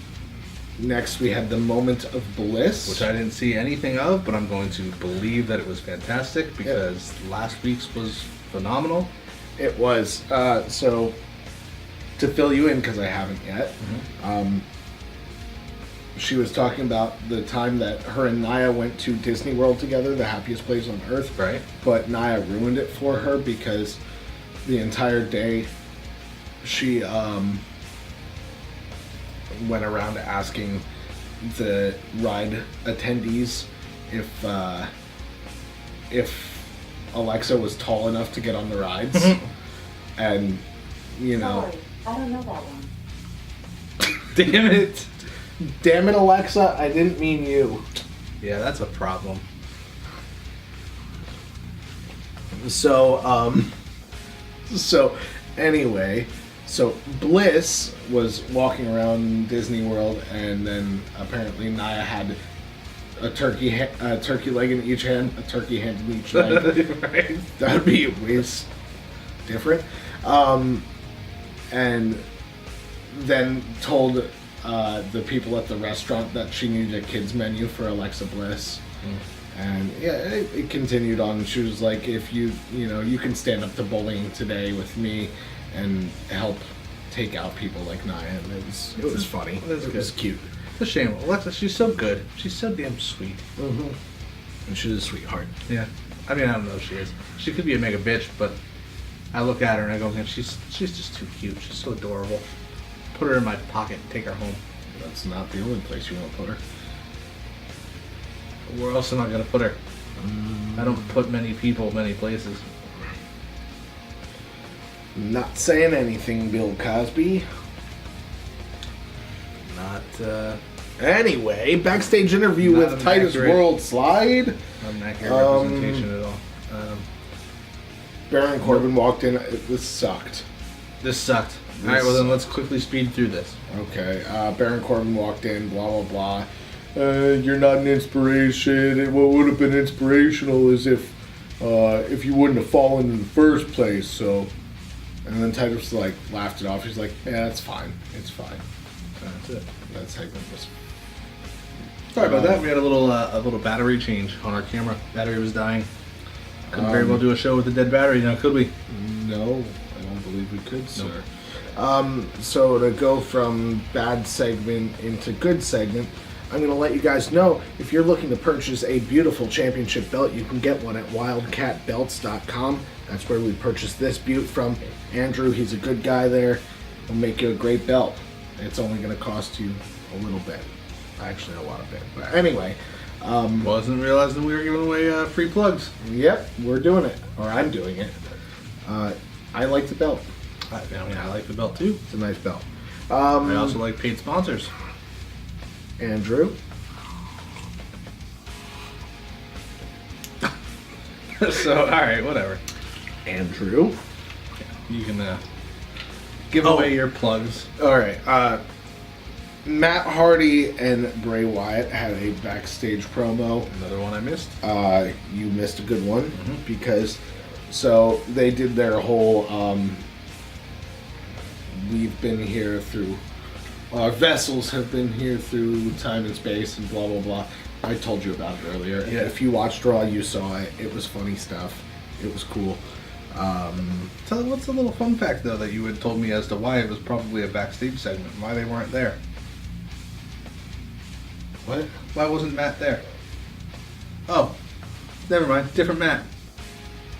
[SPEAKER 2] Next, we had the Moment of Bliss,
[SPEAKER 1] which I didn't see anything of, but I'm going to believe that it was fantastic because last week's was phenomenal.
[SPEAKER 2] It was. So, to fill you in, because I haven't yet, she was talking about the time that her and Nia went to Disney World together, the happiest place on earth.
[SPEAKER 1] Right.
[SPEAKER 2] But Nia ruined it for her because the entire day she went around asking the ride attendees if Alexa was tall enough to get on the rides. And, you know...
[SPEAKER 3] Sorry, I don't know that one.
[SPEAKER 1] Damn it!
[SPEAKER 2] Damn it, Alexa, I didn't mean you.
[SPEAKER 1] Yeah, that's a problem.
[SPEAKER 2] So, anyway, Bliss was walking around Disney World, and then apparently Nia had a turkey leg in each hand, a turkey hand in each leg.
[SPEAKER 1] Right.
[SPEAKER 2] That would be ways different. And then told the people at the restaurant that she needed a kids menu for Alexa Bliss. And yeah, it continued on. She was like, if you can stand up to bullying today with me and help take out people like Nia. And it was funny. It was cute.
[SPEAKER 1] It's a shame. Alexa, she's so good. She's so damn sweet.
[SPEAKER 2] Mm-hmm. And she's a sweetheart.
[SPEAKER 1] Yeah. I mean, I don't know if she is. She could be a mega bitch, but I look at her and I go, man, she's just too cute. She's so adorable. Put her in my pocket and take her home.
[SPEAKER 2] That's not the only place you want to put her.
[SPEAKER 1] Where else am I going to put her? I don't put many people many places.
[SPEAKER 2] Not saying anything, Bill Cosby.
[SPEAKER 1] Not,
[SPEAKER 2] Anyway, backstage interview with Titus World Slide.
[SPEAKER 1] Not an accurate representation at all.
[SPEAKER 2] Baron Corbin walked in. This sucked.
[SPEAKER 1] Alright, well then let's quickly speed through this.
[SPEAKER 2] Okay, Baron Corbin walked in, blah, blah, blah. You're not an inspiration. What would have been inspirational is if you wouldn't have fallen in the first place, so... And then Titus, like, laughed it off. He's like, yeah, it's fine. It's fine.
[SPEAKER 1] That's it.
[SPEAKER 2] That segment was...
[SPEAKER 1] Sorry about that. We had a little battery change on our camera. Battery was dying. Couldn't very well do a show with a dead battery now, could we?
[SPEAKER 2] No, I don't believe we could, sir. So to go from bad segment into good segment, I'm going to let you guys know, if you're looking to purchase a beautiful championship belt, you can get one at wildcatbelts.com. That's where we purchased this beaut from. Andrew, he's a good guy there. He'll make you a great belt. It's only going to cost you a little bit. Actually, a lot of bit. But anyway.
[SPEAKER 1] Wasn't realizing we were giving away free plugs.
[SPEAKER 2] Yep, we're doing it. Or I'm doing it. I like the belt.
[SPEAKER 1] I like the belt too.
[SPEAKER 2] It's a nice belt.
[SPEAKER 1] I also like paid sponsors.
[SPEAKER 2] Andrew.
[SPEAKER 1] So, alright, whatever.
[SPEAKER 2] Andrew.
[SPEAKER 1] You can give away your plugs.
[SPEAKER 2] Alright, Matt Hardy and Bray Wyatt had a backstage promo.
[SPEAKER 1] Another one I missed.
[SPEAKER 2] You missed a good one because so they did their whole we've been here through our vessels have been here through time and space and blah blah blah. I told you about it earlier.
[SPEAKER 1] Yeah.
[SPEAKER 2] If you watched Raw, you saw it. It was funny stuff. It was cool.
[SPEAKER 1] What's the little fun fact though that you had told me as to why it was probably a backstage segment? Why they weren't there?
[SPEAKER 2] What?
[SPEAKER 1] Why wasn't Matt there? Oh, never mind. Different Matt.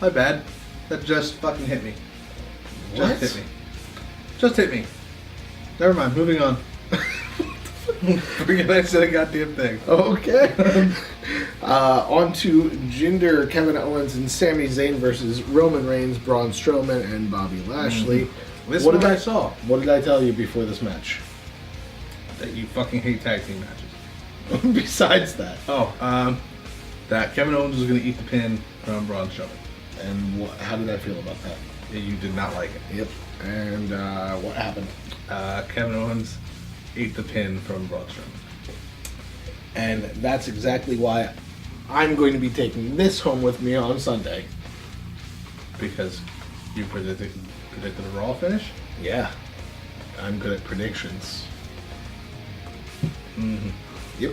[SPEAKER 1] My bad. That just fucking hit me.
[SPEAKER 2] What?
[SPEAKER 1] Just hit me. Just hit me. Never mind. Moving on. Forget I said a goddamn thing.
[SPEAKER 2] Okay. On to Jinder, Kevin Owens, and Sami Zayn versus Roman Reigns, Braun Strowman, and Bobby Lashley.
[SPEAKER 1] This what did I saw?
[SPEAKER 2] What did I tell you before this match?
[SPEAKER 1] That you fucking hate tag team matches.
[SPEAKER 2] Besides that.
[SPEAKER 1] That Kevin Owens was going to eat the pin from Braun Strowman.
[SPEAKER 2] And how did I feel about that?
[SPEAKER 1] You did not like it.
[SPEAKER 2] Yep. And what happened?
[SPEAKER 1] Kevin Owens ate the pin from Braun Strowman.
[SPEAKER 2] And that's exactly why I'm going to be taking this home with me on Sunday.
[SPEAKER 1] Because you predicted a Raw finish?
[SPEAKER 2] Yeah. I'm good at predictions.
[SPEAKER 1] Mm-hmm.
[SPEAKER 2] Yep.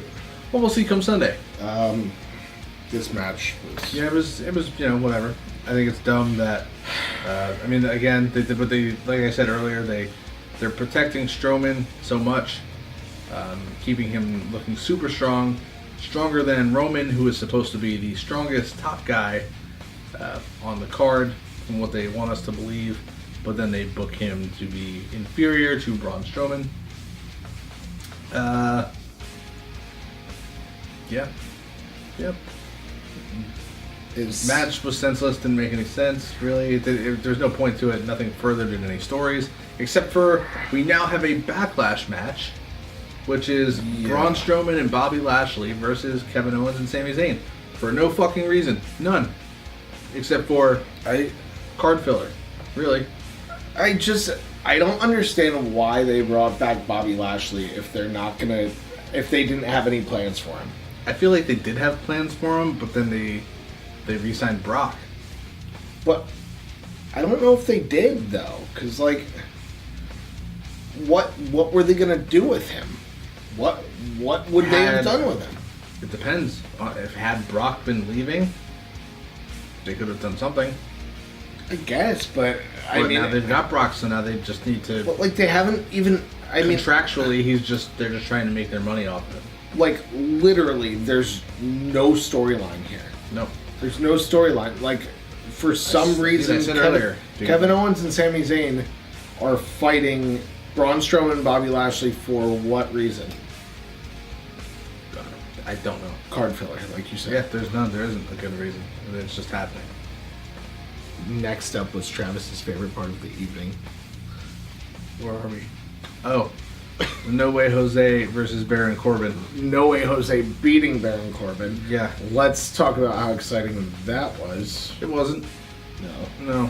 [SPEAKER 1] Well, we'll see come Sunday.
[SPEAKER 2] This match was...
[SPEAKER 1] Yeah, it was whatever. I think it's dumb that... again, like I said earlier, they're protecting Strowman so much, keeping him looking super strong, stronger than Roman, who is supposed to be the strongest top guy on the card, from what they want us to believe, but then they book him to be inferior to Braun Strowman. Yeah. Yep.
[SPEAKER 2] His
[SPEAKER 1] match was senseless, didn't make any sense, really. There's no point to it, nothing furthered in any stories, except for we now have a Backlash match, which is Braun Strowman and Bobby Lashley versus Kevin Owens and Sami Zayn. For no fucking reason. None. Except for card filler. Really.
[SPEAKER 2] I don't understand why they brought back Bobby Lashley if they didn't have any plans for him.
[SPEAKER 1] I feel like they did have plans for him, but then they re-signed Brock.
[SPEAKER 2] But I don't know if they did though, because what were they gonna do with him? What would they have done with him?
[SPEAKER 1] It depends. If had Brock been leaving, they could have done something.
[SPEAKER 2] I guess, but
[SPEAKER 1] now they've got Brock, so now they just need to.
[SPEAKER 2] But they haven't even.
[SPEAKER 1] Contractually, they're just trying to make their money off of him.
[SPEAKER 2] Literally, there's no storyline here.
[SPEAKER 1] Nope.
[SPEAKER 2] There's no storyline. For some reason, Kevin Owens and Sami Zayn are fighting Braun Strowman and Bobby Lashley for what reason?
[SPEAKER 1] I don't know.
[SPEAKER 2] Card filler, like you said.
[SPEAKER 1] Yeah, there's none. There isn't a good reason. It's just happening.
[SPEAKER 2] Next up was Travis's favorite part of the evening.
[SPEAKER 1] Where are we? Oh. No Way Jose versus Baron Corbin.
[SPEAKER 2] No Way Jose beating Baron Corbin.
[SPEAKER 1] Yeah.
[SPEAKER 2] Let's talk about how exciting that was.
[SPEAKER 1] It wasn't.
[SPEAKER 2] No.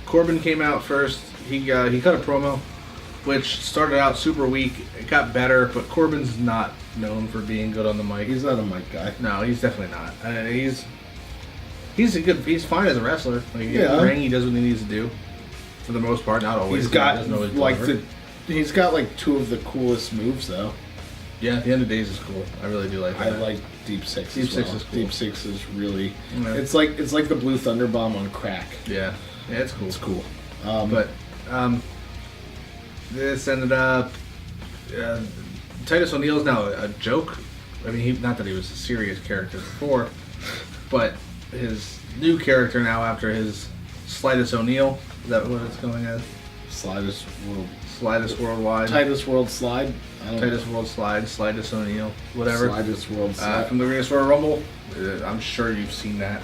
[SPEAKER 1] Corbin came out first. He cut a promo, which started out super weak. It got better, but Corbin's not known for being good on the mic.
[SPEAKER 2] He's not a mic guy.
[SPEAKER 1] No, he's definitely not. He's fine as a wrestler. In the ring, he does what he needs to do. For the most part, not always.
[SPEAKER 2] He's got two of the coolest moves though.
[SPEAKER 1] Yeah, the end of days is cool. I really do like that.
[SPEAKER 2] I like Deep Six.
[SPEAKER 1] Deep Six is cool.
[SPEAKER 2] Deep Six is really. Yeah. It's like the Blue Thunder Bomb on crack.
[SPEAKER 1] Yeah, it's cool.
[SPEAKER 2] It's cool.
[SPEAKER 1] This ended up. Titus O'Neil's now a joke. Not that he was a serious character before, but his new character now after his Slightus O'Neil. Is that what it's going as?
[SPEAKER 2] Slidest
[SPEAKER 1] worldwide.
[SPEAKER 2] Tightest world slide.
[SPEAKER 1] Tightest world slide. Slidest O'Neal. Whatever.
[SPEAKER 2] Slightest world slide.
[SPEAKER 1] From the Greatest Royal Rumble. I'm sure you've seen that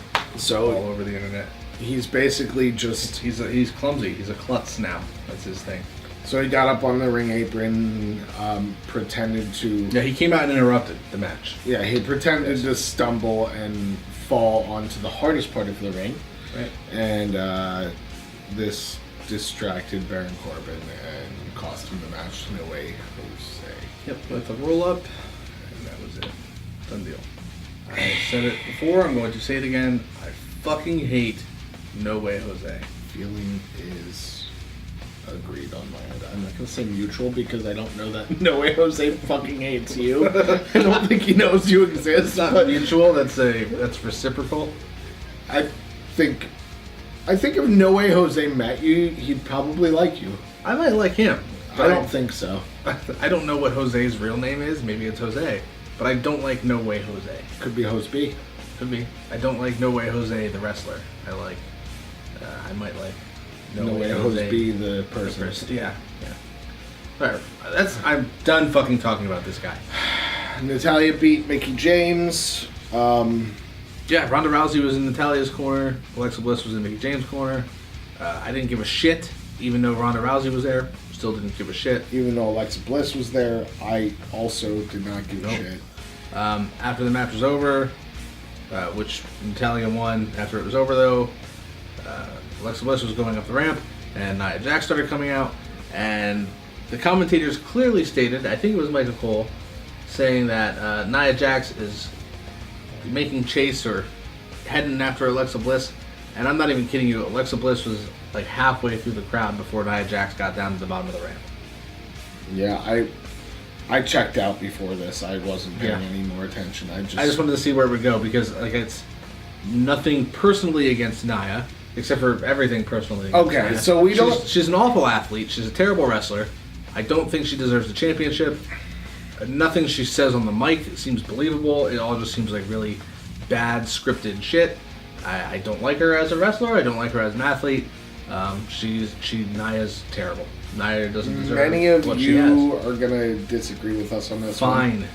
[SPEAKER 1] all over the internet.
[SPEAKER 2] He's basically just...
[SPEAKER 1] He's clumsy. He's a klutz now. That's his thing.
[SPEAKER 2] So he got up on the ring apron, pretended to...
[SPEAKER 1] Yeah, he came out and interrupted the match.
[SPEAKER 2] Yeah, he pretended to stumble and fall onto the hardest part of the ring.
[SPEAKER 1] Right.
[SPEAKER 2] And this distracted Baron Corbin and cost him the match. No way, Jose.
[SPEAKER 1] Yep, with a roll up, and that was it. Done deal. I said it before, I'm going to say it again. I fucking hate No Way Jose.
[SPEAKER 2] Feeling is agreed on my end. I'm not going to say mutual because I don't know that No Way Jose fucking hates you. I don't think he knows you exist.
[SPEAKER 1] It's not mutual, that's reciprocal.
[SPEAKER 2] I think if No Way Jose met you, he'd probably like you.
[SPEAKER 1] I might like him.
[SPEAKER 2] I don't think so.
[SPEAKER 1] I don't know what Jose's real name is. Maybe it's Jose. But I don't like No Way Jose.
[SPEAKER 2] Could be Jose B.
[SPEAKER 1] Could be. I don't like No Way Jose, the wrestler. I might like
[SPEAKER 2] No Way Jose B, the person.
[SPEAKER 1] Yeah. Whatever. I'm done fucking talking about this guy.
[SPEAKER 2] Natalya beat Mickie James.
[SPEAKER 1] Yeah, Ronda Rousey was in Natalia's corner. Alexa Bliss was in Mickie James' corner. I didn't give a shit, even though Ronda Rousey was there. Still didn't give a shit.
[SPEAKER 2] Even though Alexa Bliss was there, I also did not give a shit.
[SPEAKER 1] After the match was over, which Natalya won. After it was over, though, Alexa Bliss was going up the ramp, and Nia Jax started coming out, and the commentators clearly stated, I think it was Michael Cole, saying that Nia Jax is making chase or heading after Alexa Bliss, and I'm not even kidding you. Alexa Bliss was like halfway through the crowd before Nia Jax got down to the bottom of the ramp.
[SPEAKER 2] Yeah, I checked out before this. I wasn't paying any more attention. I just
[SPEAKER 1] wanted to see where it would go because it's nothing personally against Nia, except for everything personally against Nia.
[SPEAKER 2] So
[SPEAKER 1] she's an awful athlete. She's a terrible wrestler. I don't think she deserves the championship. Nothing she says on the mic seems believable. It all just seems like really bad scripted shit. I don't like her as a wrestler. I don't like her as an athlete. Nia's terrible. Nia doesn't deserve
[SPEAKER 2] Many of
[SPEAKER 1] what she has.
[SPEAKER 2] you are gonna disagree with us on this.
[SPEAKER 1] Fine.
[SPEAKER 2] One.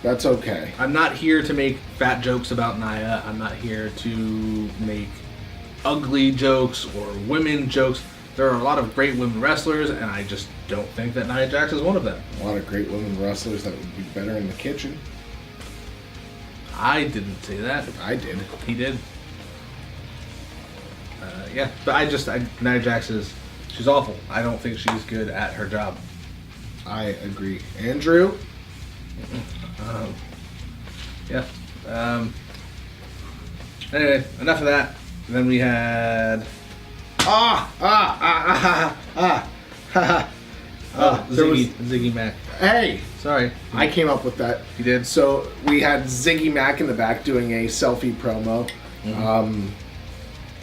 [SPEAKER 2] That's okay.
[SPEAKER 1] I'm not here to make fat jokes about Nia. I'm not here to make ugly jokes or women jokes. There are a lot of great women wrestlers, and I just don't think that Nia Jax is one of them.
[SPEAKER 2] A lot of great women wrestlers that would be better in the kitchen.
[SPEAKER 1] I didn't say that.
[SPEAKER 2] I did.
[SPEAKER 1] He did. Yeah, but Nia Jax she's awful. I don't think she's good at her job.
[SPEAKER 2] I agree. Andrew?
[SPEAKER 1] Yeah. Anyway, enough of that. Then we had... Ziggy Mac.
[SPEAKER 2] Hey!
[SPEAKER 1] Sorry.
[SPEAKER 2] I came up with that.
[SPEAKER 1] You did?
[SPEAKER 2] So we had Ziggy Mac in the back doing a selfie promo. Mm-hmm.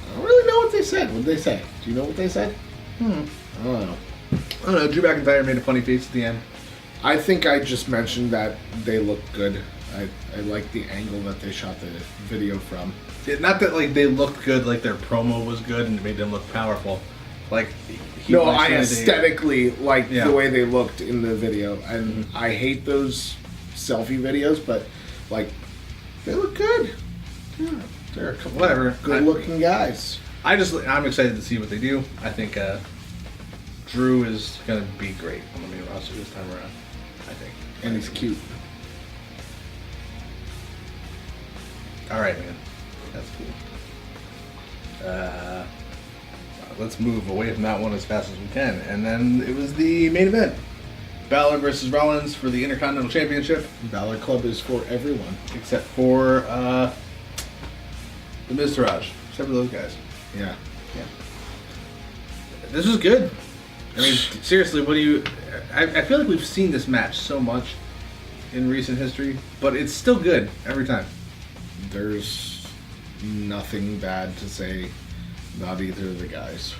[SPEAKER 2] I don't really know what they said. What did they say? Do you know what they said? I don't know.
[SPEAKER 1] Drew McIntyre made a funny face at the end.
[SPEAKER 2] I think I just mentioned that they look good. I like the angle that they shot the video from.
[SPEAKER 1] Not that they looked good, like their promo was good and it made them look powerful. I
[SPEAKER 2] aesthetically like the way they looked in the video, and I hate those selfie videos, but they look good. Yeah, they're a couple good-looking guys.
[SPEAKER 1] I'm excited to see what they do. I think Drew is gonna be great on the main roster this time around. I think,
[SPEAKER 2] and he's cute.
[SPEAKER 1] All right, man. That's cool. Let's move away from that one as fast as we can. And then it was the main event. Balor versus Rollins for the Intercontinental Championship.
[SPEAKER 2] Balor Club is for everyone.
[SPEAKER 1] Except for the Miz Taraj. Except for those guys.
[SPEAKER 2] Yeah.
[SPEAKER 1] This was good. I mean, seriously, what do you... I feel like we've seen this match so much in recent history, but it's still good every time.
[SPEAKER 2] There's nothing bad to say about either of the guys.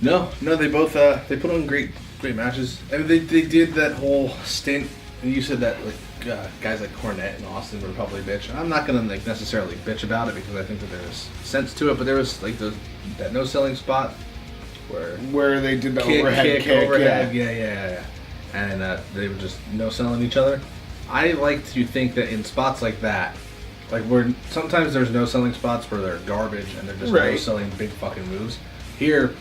[SPEAKER 1] No, they both they put on great matches. I mean, they did that whole stint, and you said that guys like Cornette and Austin would probably bitch. And I'm not gonna necessarily bitch about it because I think that there's sense to it. But there was that no selling spot
[SPEAKER 2] where they did the overhead kick.
[SPEAKER 1] Overhead, yeah. And they were just no-selling each other. I like to think that in spots like that, like where sometimes there's no-selling spots where they're garbage and they're just no-selling big fucking moves. Here,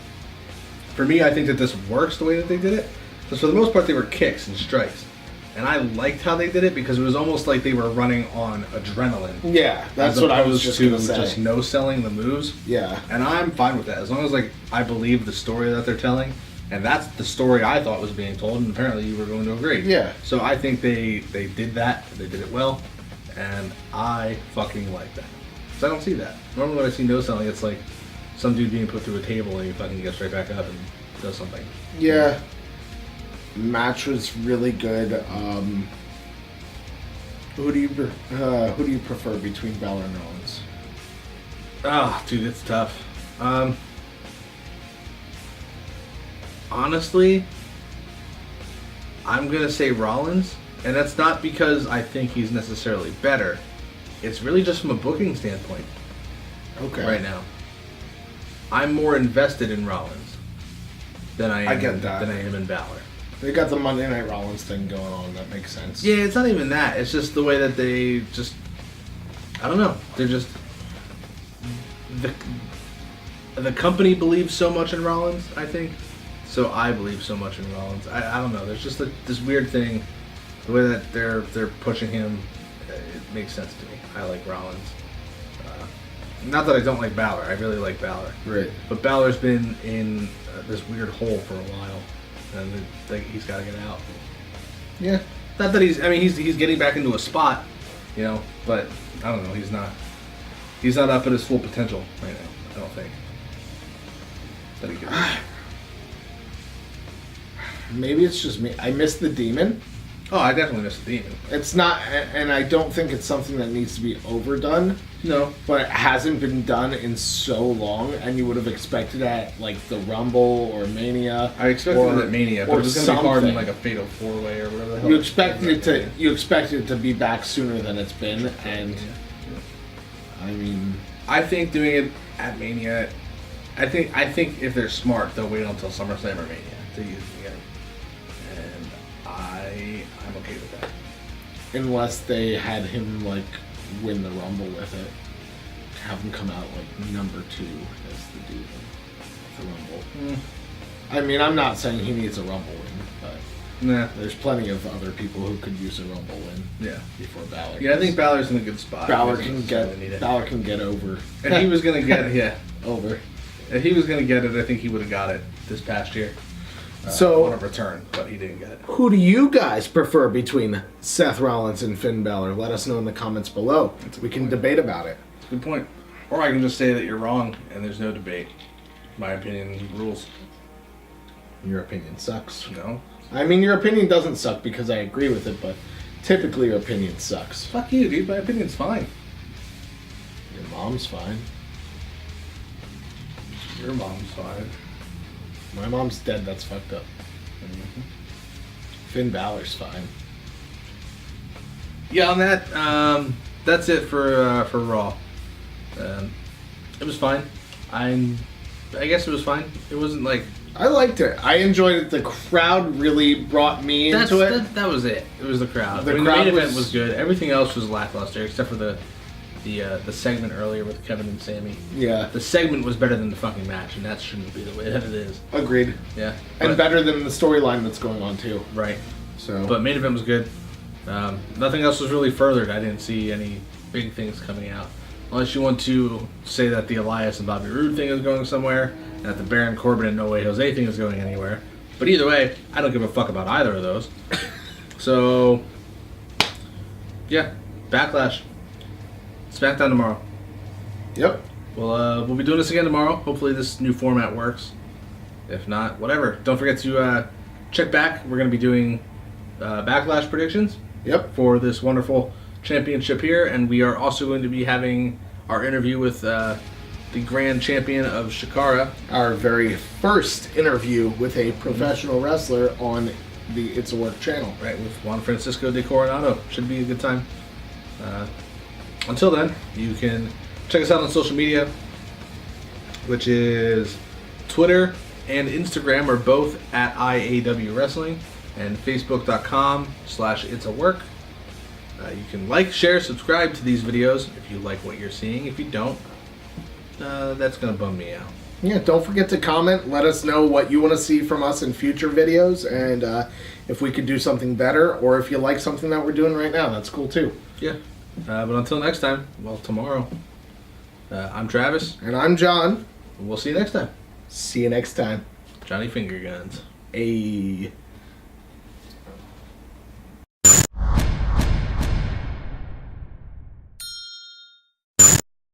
[SPEAKER 1] for me, I think that this works the way that they did it. Because for the most part, they were kicks and strikes. And I liked how they did it because it was almost like they were running on adrenaline.
[SPEAKER 2] Yeah, that's what I was just going to say.
[SPEAKER 1] Just no-selling the moves.
[SPEAKER 2] Yeah.
[SPEAKER 1] And I'm fine with that. As long as like I believe the story that they're telling. And that's the story I thought was being told. And apparently you were going to agree.
[SPEAKER 2] Yeah.
[SPEAKER 1] So I think they did that. They did it well. And I fucking like that. Because I don't see that. Normally when I see no-selling, it's like some dude being put through a table and he fucking gets right back up and does something.
[SPEAKER 2] Yeah. Match was really good. Who do you prefer between Balor and Owens?
[SPEAKER 1] Ah, dude, it's tough. Honestly, I'm gonna say Rollins, and that's not because I think he's necessarily better. It's really just from a booking standpoint.
[SPEAKER 2] Okay.
[SPEAKER 1] Right now, I'm more invested in Rollins than I am in Balor.
[SPEAKER 2] They got the Monday Night Rollins thing going on. That makes sense.
[SPEAKER 1] Yeah, it's not even that. It's just the way that they just... I don't know. They're just... The company believes so much in Rollins, I think. So I believe so much in Rollins. I don't know. There's just this weird thing. The way that they're pushing him, it makes sense to me. I like Rollins. Not that I don't like Balor. I really like Balor.
[SPEAKER 2] Right.
[SPEAKER 1] But Balor's been in this weird hole for a while. And he's got to get out.
[SPEAKER 2] Yeah.
[SPEAKER 1] Not that he's getting back into a spot, you know, but I don't know, he's not up at his full potential right now, I don't think. That he could.
[SPEAKER 2] Maybe it's just me. I miss the Demon.
[SPEAKER 1] Oh, I definitely miss the Demon.
[SPEAKER 2] It's not, and I don't think it's something that needs to be overdone.
[SPEAKER 1] No.
[SPEAKER 2] But it hasn't been done in so long, and you would have expected at, like, the Rumble or Mania.
[SPEAKER 1] I expected it at Mania, but it was going to be hard in, like, a Fatal 4-Way or whatever the hell.
[SPEAKER 2] You expected it to be back sooner than it's been, and, I mean...
[SPEAKER 1] I think doing it at Mania, I think if they're smart, they'll wait until SummerSlam or Mania to use it again. And I'm okay with that.
[SPEAKER 2] Unless they had him, like, win the Rumble with it. Have him come out, like, number 2 as the dude of the Rumble. I mean, I'm not saying he needs a Rumble win, but there's plenty of other people who could use a Rumble win before Balor.
[SPEAKER 1] Yeah, I think Balor's in a good spot.
[SPEAKER 2] Balor can get over.
[SPEAKER 1] And he was going to get
[SPEAKER 2] over.
[SPEAKER 1] If he was going to get it, I think he would have got it this past year. On a return, but he didn't get it.
[SPEAKER 2] Who do you guys prefer between Seth Rollins and Finn Balor? Let us know in the comments below. We can debate about it.
[SPEAKER 1] Good point. Or I can just say that you're wrong and there's no debate. My opinion rules.
[SPEAKER 2] Your opinion sucks.
[SPEAKER 1] No.
[SPEAKER 2] I mean, your opinion doesn't suck because I agree with it, but typically your opinion sucks.
[SPEAKER 1] Fuck you, dude. My opinion's fine.
[SPEAKER 2] Your mom's fine.
[SPEAKER 1] Your mom's fine.
[SPEAKER 2] My mom's dead. That's fucked up.
[SPEAKER 1] Mm-hmm.
[SPEAKER 2] Finn Balor's fine.
[SPEAKER 1] Yeah, on that, that's it for Raw. It was fine. I guess it was fine. It wasn't like...
[SPEAKER 2] I liked it. I enjoyed it. The crowd really brought me into it.
[SPEAKER 1] That was it. It was the crowd.
[SPEAKER 2] The
[SPEAKER 1] main event was good. Everything else was lackluster, except for the segment earlier with Kevin and Sami.
[SPEAKER 2] Yeah.
[SPEAKER 1] The segment was better than the fucking match, and that shouldn't be the way that it is.
[SPEAKER 2] Agreed.
[SPEAKER 1] Yeah.
[SPEAKER 2] And better than the storyline that's going on, too.
[SPEAKER 1] Right.
[SPEAKER 2] So.
[SPEAKER 1] But main event was good. Nothing else was really furthered. I didn't see any big things coming out. Unless you want to say that the Elias and Bobby Roode thing is going somewhere, and that the Baron Corbin and No Way Jose thing is going anywhere. But either way, I don't give a fuck about either of those. So, yeah. Backlash. SmackDown tomorrow.
[SPEAKER 2] Yep.
[SPEAKER 1] We'll be doing this again tomorrow. Hopefully this new format works. If not, whatever. Don't forget to check back. We're going to be doing Backlash predictions.
[SPEAKER 2] Yep.
[SPEAKER 1] For this wonderful championship here. And we are also going to be having our interview with the grand champion of Shikara.
[SPEAKER 2] Our very first interview with a professional wrestler on the It's a Work channel.
[SPEAKER 1] Right, with Juan Francisco de Coronado. Should be a good time. Until then, you can check us out on social media, which is Twitter and Instagram are both at IAW Wrestling, and Facebook.com/itsAwork. You can like, share, subscribe to these videos if you like what you're seeing. If you don't, that's going to bum me out.
[SPEAKER 2] Yeah, don't forget to comment. Let us know what you want to see from us in future videos, and if we could do something better, or if you like something that we're doing right now, that's cool too.
[SPEAKER 1] Yeah. But until next time, well, tomorrow, I'm Travis.
[SPEAKER 2] And I'm John.
[SPEAKER 1] We'll see you next time.
[SPEAKER 2] See you next time.
[SPEAKER 1] Johnny Finger Guns.
[SPEAKER 2] Ayy.